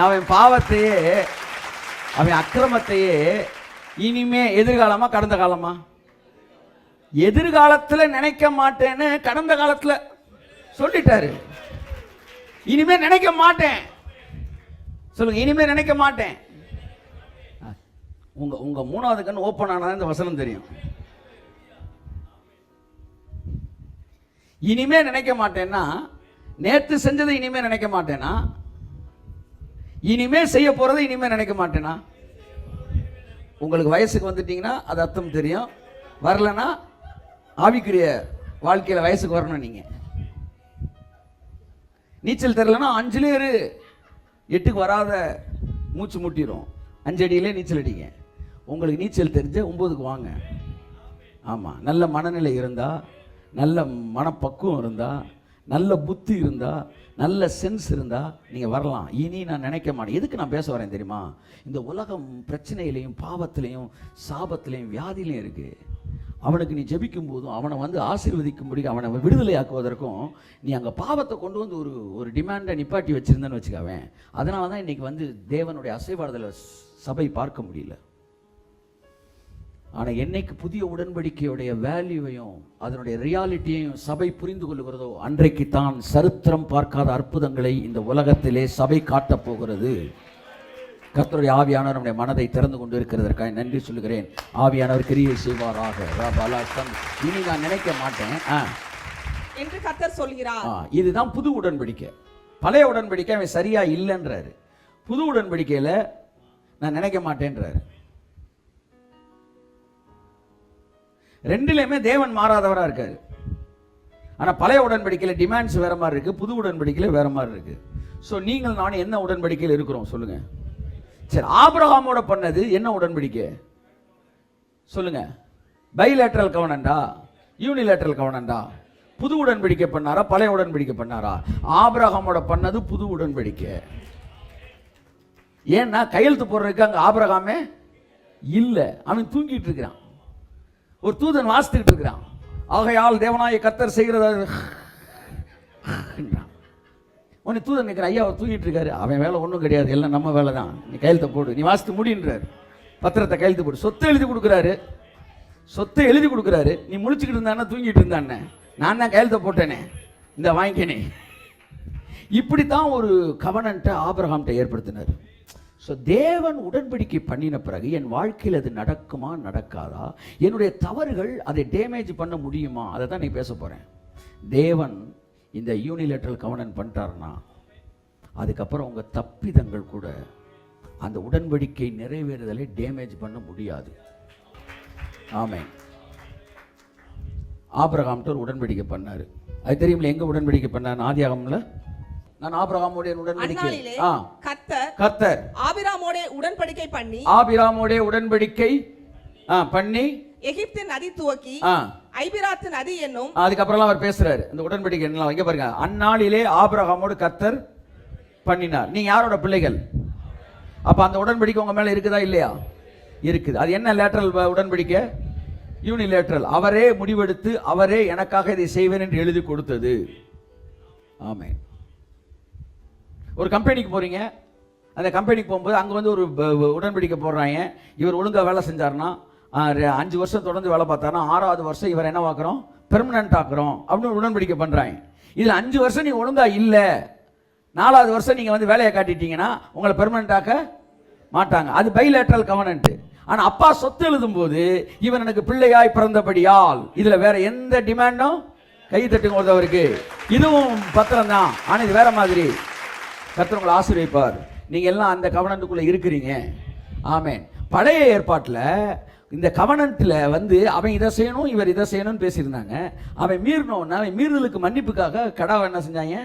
அவன் பாவத்தையே, அவன் அக்கிரமத்தையே இனிமே எதிர்காலமா கடந்த காலமா? எதிர்காலத்துல நினைக்க மாட்டேன்னு கடந்த காலத்துல சொல்லிட்டாரு. இனிமே நினைக்க மாட்டேன். சொல்லுங்க, இனிமே நினைக்க மாட்டேன். உங்க மூணாவது கண் ஓப்பன் ஆனா இந்த வசனம் தெரியும். இனிமே நினைக்க மாட்டேன்னா நேற்று செஞ்சதை இனிமே நினைக்க மாட்டேனா? இனிமே செய்ய போறதை இனிமே நினைக்க மாட்டேனா? உங்களுக்கு வயசுக்கு வந்துட்டீங்கன்னா அது அர்த்தம் தெரியும். வரலன்னா ஆவிக்குரிய வாழ்க்கையில வயசுக்கு வரணும். நீங்க நீச்சல் தெரியலன்னா 5லே 8க்கு வராத மூச்சு முட்டிடும். 5 அடியிலே நீச்சல் அடிங்க. உங்களுக்கு நீச்சல் தெரிஞ்ச 9க்கு வாங்க. ஆமா, நல்ல மனநிலை இருந்தா, நல்ல மனப்பக்குவம் இருந்தா, நல்ல புத்தி இருந்தா, நல்ல சென்ஸ் இருந்தா நீங்க வரலாம். இனி நான் நினைக்க மாட்டேன். எதுக்கு நான் பேச வரேன் தெரியுமா? இந்த உலகம் பிரச்சனையிலையும் பாவத்திலையும் சாபத்திலையும் வியாதியிலையும் இருக்கு. அவனுக்கு நீ ஜெபிக்கும் போதும் அவனை ஆசீர்வதிக்கும்படி அவனை விடுதலையாக்குவதற்கும் நீ அங்கே பாவத்தை கொண்டு வந்து ஒரு டிமாண்டை நிப்பாட்டி வச்சிருந்தேன்னு வச்சுக்காவேன். அதனால தான் இன்னைக்கு தேவனுடைய அசைவாடுதலை சபை பார்க்க முடியல. ஆனால் என்னைக்கு புதிய உடன்படிக்கையுடைய வேல்யூவையும் அதனுடைய ரியாலிட்டியையும் சபை புரிந்து கொள்கிறதோ அன்றைக்கு தான் சரித்திரம் பார்க்காத அற்புதங்களை இந்த உலகத்திலே சபை காட்டப் போகிறது. கர்த்தருடைய ஆவியானவர் நம்முடைய மனதை திறந்து கொண்டு இருக்கிறதற்காக நன்றி சொல்லுகிறேன். ஆவியானவர் கிரியை செய்வாராக. இனி நான் நினைக்க மாட்டேன் என்று கர்த்தர் சொல்கிறார். இதுதான் புது உடன்படிக்கை. பழைய உடன்படிக்கை அவன் சரியா இல்லைன்றாரு. புது உடன்படிக்கையில நான் நினைக்க மாட்டேன்றாரு. ரெண்டுலையுமே தேவன் மாறாதவராக இருக்காரு. ஆனால் பழைய உடன்படிக்கையில் டிமாண்ட்ஸ் வேற மாதிரி இருக்கு, புது உடன்படிக்கையில் வேற மாதிரி இருக்கு. ஸோ நீங்கள் நானும் என்ன உடன்படிக்கையில் இருக்கிறோம் சொல்லுங்க. சரி, ஆபிரகாமோட பண்ணது என்ன உடன்படிக்கை சொல்லுங்க? பைலேட்டரல் கவனண்டா? யூனிலேட்டரல் கவனண்டா. புது உடன்படிக்கை பண்ணாரா பழைய உடன்படிக்கை பண்ணாரா? ஆபிரகாமோட பண்ணது புது உடன்படிக்கை. ஏன்னா கையெழுத்து போடுறதுக்கு அங்க ஆபிரகாமே இல்ல, அவன் தூங்கிட்டு இருக்கிறான். ஒரு தூதன் வாசித்துக்கிட்டு இருக்கிறான். ஆகையால் தேவனாய கர்த்தர் செய்கிறத உன்னை தூதன் நிற்கிற, ஐயா அவர் தூங்கிட்டு இருக்காரு, அவன் வேலை ஒன்றும் கிடையாது, எல்லாம் நம்ம வேலை தான், நீ கையெழுத்தை போடு, நீ வாசித்து முடின்றாரு. பத்திரத்தை கையெழுத்து போடு. சொத்தை எழுதி கொடுக்குறாரு, சொத்தை எழுதி கொடுக்குறாரு. நீ முழிச்சுக்கிட்டு இருந்தானே தூங்கிட்டு இருந்தானே, நான் தான் கையெழுத்தை போட்டேனே, இந்த வாங்கிக்கனே. இப்படித்தான் ஒரு கவனன்ட்டை ஆபிரகாம்கிட்ட ஏற்படுத்தினார். ஸோ தேவன் உடன்படிக்கை பண்ணின பிறகு என் வாழ்க்கையில் அது நடக்குமா நடக்காதா, என்னுடைய தவறுகள் அதை டேமேஜ் பண்ண முடியுமா, அதை தான் நீ பேச போகிறேன். தேவன் இந்த யூனிலேட்டரல் கவனன் பண்ணிட்டாருன்னா அதுக்கப்புறம் உங்கள் தப்பிதங்கள் கூட அந்த உடன்படிக்கை நிறைவேறுதலை டேமேஜ் பண்ண முடியாது. ஆமென். ஆபிரகாம்கிட்ட ஒரு உடன்படிக்கை பண்ணார். அது தெரியுமில்ல, எங்கே உடன்படிக்கை பண்ணார்? ஆதியாகமம்ல நான் ஆபிரகாமோட உடன்படிக்கை கர்த்தர் ஆபிரகாமோட உடன்படிக்கை பண்ணி எகிப்தின் நதி துவக்கி ஐபிராத்து நதி என்னும், அதுக்கப்புறம் அவர் பேசுறாரு இந்த உடன்படிக்கை என்ன. இங்க பாருங்க, அந்நாளிலே ஆபிரகாமோடு கர்த்தர் பண்ணினார். நீங்க யாரோட பிள்ளைகள்? அப்ப அந்த உடன்படிக்கை உங்க மேல இருக்குதா இல்லையா? இருக்குது. அது என்ன லேட்டரல் உடன்படிக்கை? யூனிலேட்டரல். அவரே முடிவெடுத்து அவரே எனக்காக இதை செய்வேன் என்று எழுதி கொடுத்தது. ஆமென். ஒரு கம்பெனிக்கு போறீங்க, அந்த கம்பெனிக்கு போகும்போது அங்கே வந்து ஒரு உடன்படிக்கை போடுறாங்க. இவர் ஒழுங்காக வேலை செஞ்சார்னா 5 வருஷம் தொடர்ந்து வேலை பார்த்தாருன்னா 6வது வருஷம் இவர் என்ன ஆக்குறோம்? பெர்மனன்ட் ஆக்குறோம் அப்படின்னு உடன்படிக்கை பண்ணுறாங்க. இதில் 5 வருஷம் நீங்கள் ஒழுங்காக இல்லை, 4வது வருஷம் நீங்கள் வந்து வேலையை காட்டிட்டீங்கன்னா உங்களை பெர்மனன்ட் ஆக்க மாட்டாங்க. அது பைலேட்டரல் கவனன்ட். ஆனால் அப்பா சொத்து எழுதும் போது இவன் எனக்கு பிள்ளையாய் பிறந்தபடியால், இதில் வேற எந்த டிமாண்டும் கை தட்டுங்க ஒருத்தவருக்கு, இதுவும் பத்திரம் தான். ஆனால் இது வேற மாதிரி. கர்த்தர் உங்களை ஆசீர்வதிப்பார். நீங்கள் எல்லாம் அந்த கவனத்துக்குள்ளே இருக்கிறீங்க. ஆமென். பழைய ஏற்பாட்டில் இந்த கவனத்தில் வந்து அவன் இதை செய்யணும் இவர் இதை செய்யணும்னு பேசியிருந்தாங்க. அவன் மீறினோன்னா அவன் மீறுதலுக்கு மன்னிப்புக்காக கடாவை என்ன செஞ்சாங்க?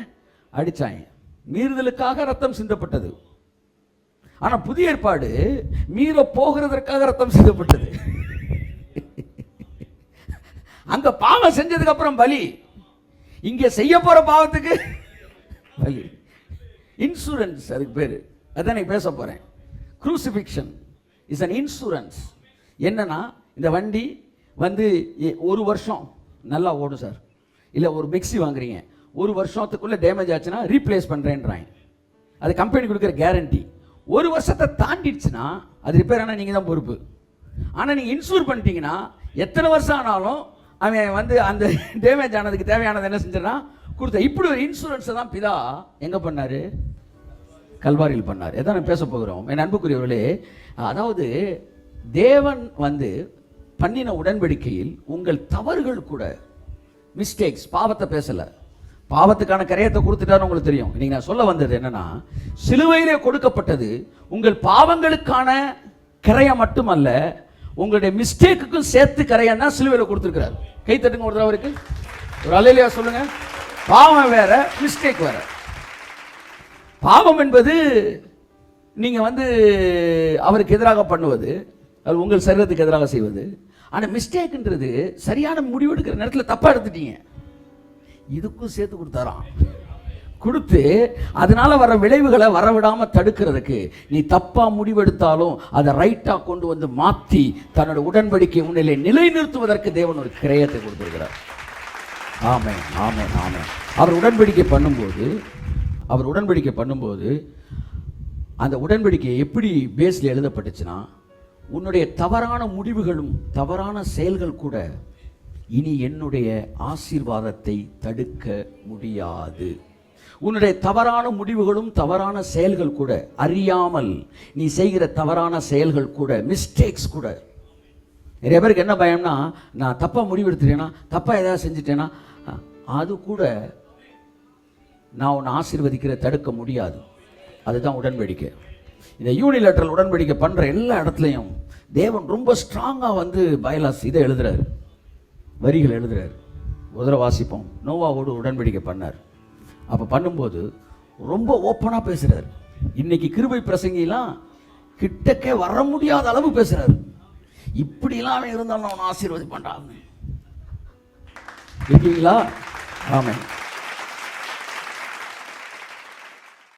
அடித்தாங்க. மீறுதலுக்காக ரத்தம் சிந்தப்பட்டது. ஆனால் புதிய ஏற்பாடு மீற போகிறதற்காக ரத்தம் சிந்தப்பட்டது. அங்கே பாவம் செஞ்சதுக்கு அப்புறம் பலி, இங்கே செய்ய போகிற பாவத்துக்கு பலி. இன்சூரன்ஸ் அதுக்கு பேர். அதான் நான் பேச போகிறேன். க்ரூசிஃபிக்ஷன் இஸ் அன் இன்சூரன்ஸ். என்னன்னா, இந்த வண்டி வந்து 1 வருஷம் நல்லா ஓடும் சார், இல்லை ஒரு மிக்ஸி வாங்குறீங்க, 1 வருஷத்துக்குள்ளே டேமேஜ் ஆச்சுன்னா ரீப்ளேஸ் பண்ணுறேன்றாங்க. அது கம்பெனி கொடுக்குற கேரண்டி. 1 வருஷத்தை தாண்டிடுச்சுன்னா அது ரிப்பேர் ஆனால் நீங்கள் தான் பொறுப்பு. ஆனால் நீங்கள் இன்சூர் பண்ணிட்டீங்கன்னா எத்தனை வருஷம் ஆனாலும் அவன் வந்து அந்த டேமேஜ் ஆனதுக்கு தேவையானது என்ன செஞ்சிடறான்? கொடுத்த. இப்படி ஒரு இன்சூரன்ஸை தான் பிதா எங்கே பண்ணார்? கல்வாரியில் பண்ணார். எதான் நான் பேச போகிறோம் என் அன்புக்குரியவர்களே. அதாவது தேவன் வந்து பண்ணின உடன்படிக்கையில் உங்கள் தவறுகள் கூட, மிஸ்டேக்ஸ், பாவத்தை பேசலை, பாவத்துக்கான கரையத்தை கொடுத்துட்டாரு. உங்களுக்கு தெரியும். இன்னைக்கு நான் சொல்ல வந்தது என்னன்னா, சிலுவையிலே கொடுக்கப்பட்டது உங்கள் பாவங்களுக்கான கரையை மட்டுமல்ல, உங்களுடைய மிஸ்டேக்குக்கும் சேர்த்து கரையான் தான் சிலுவையில் கொடுத்துருக்கிறார். கை தட்டுங்க ஒரு அவருக்கு ஒரு அல்லேலூயா சொல்லுங்க. பாவம் வேற, மிஸ்டேக் வேற. பாவம் என்பது நீங்க வந்து அவருக்கு எதிராக பண்ணுவது, அது உங்கள் சரீரத்துக்கு எதிராக செய்வது. ஆனால் மிஸ்டேக்ன்றது சரியான முடிவு எடுக்கிற நேரத்தில் தப்பா எடுத்துட்டீங்க, இதுக்கும் சேர்த்து கொடுத்தாராம். கொடுத்து அதனால வர விளைவுகளை வரவிடாம தடுக்கிறதுக்கு, நீ தப்பா முடிவெடுத்தாலும் அதை ரைட்டா கொண்டு வந்து மாற்றி தன்னோட உடன்படிக்கை முன்னிலை நிலைநிறுத்துவதற்கு தேவன் ஒரு கிரயத்தை கொடுத்திருக்கிறார். ஆமென், ஆமென், ஆமென். அவர் உடன்படிக்கை பண்ணும்போது அந்த உடன்படிக்கை எப்படி பேஸ்ல எழுதப்பட்டுச்சுன்னா, உன்னுடைய தவறான முடிவுகளும் தவறான செயல்கள் கூட இனி என்னுடைய ஆசீர்வாதத்தை தடுக்க முடியாது. உன்னுடைய தவறான முடிவுகளும் தவறான செயல்கள் கூட, அறியாமல் நீ செய்கிற தவறான செயல்கள் கூட, மிஸ்டேக்ஸ் கூட. நிறைய பேருக்கு என்ன பயம்னா, நான் தப்பாக முடிவெடுத்துட்டேன்னா, தப்பாக ஏதாவது செஞ்சுட்டேன்னா அது கூட நான் உன்னை ஆசீர்வதிக்கிற தடுக்க முடியாது. அதுதான் உடன்படிக்கை. இந்த யூனிலேட்டரல் உடன்படிக்கை பண்ணுற எல்லா இடத்துலையும் தேவன் ரொம்ப ஸ்ட்ராங்காக வந்து பைலாஸ் இதை எழுதுறாரு, வரிகள் எழுதுறாரு. முதல்ல வாசிப்போம். நோவாவோடு உடன்படிக்கை பண்ணார். அப்போ பண்ணும்போது ரொம்ப ஓப்பனாக பேசுகிறார். இன்னைக்கு கிருபை பிரசங்கிலாம் கிட்டக்கே வர முடியாத அளவு பேசுகிறார். இப்படிலாம் அவன் இருந்தாலும் அவன் ஆசீர்வதி பண்ணுறாங்க. இருக்கீங்களா? ஆமென்.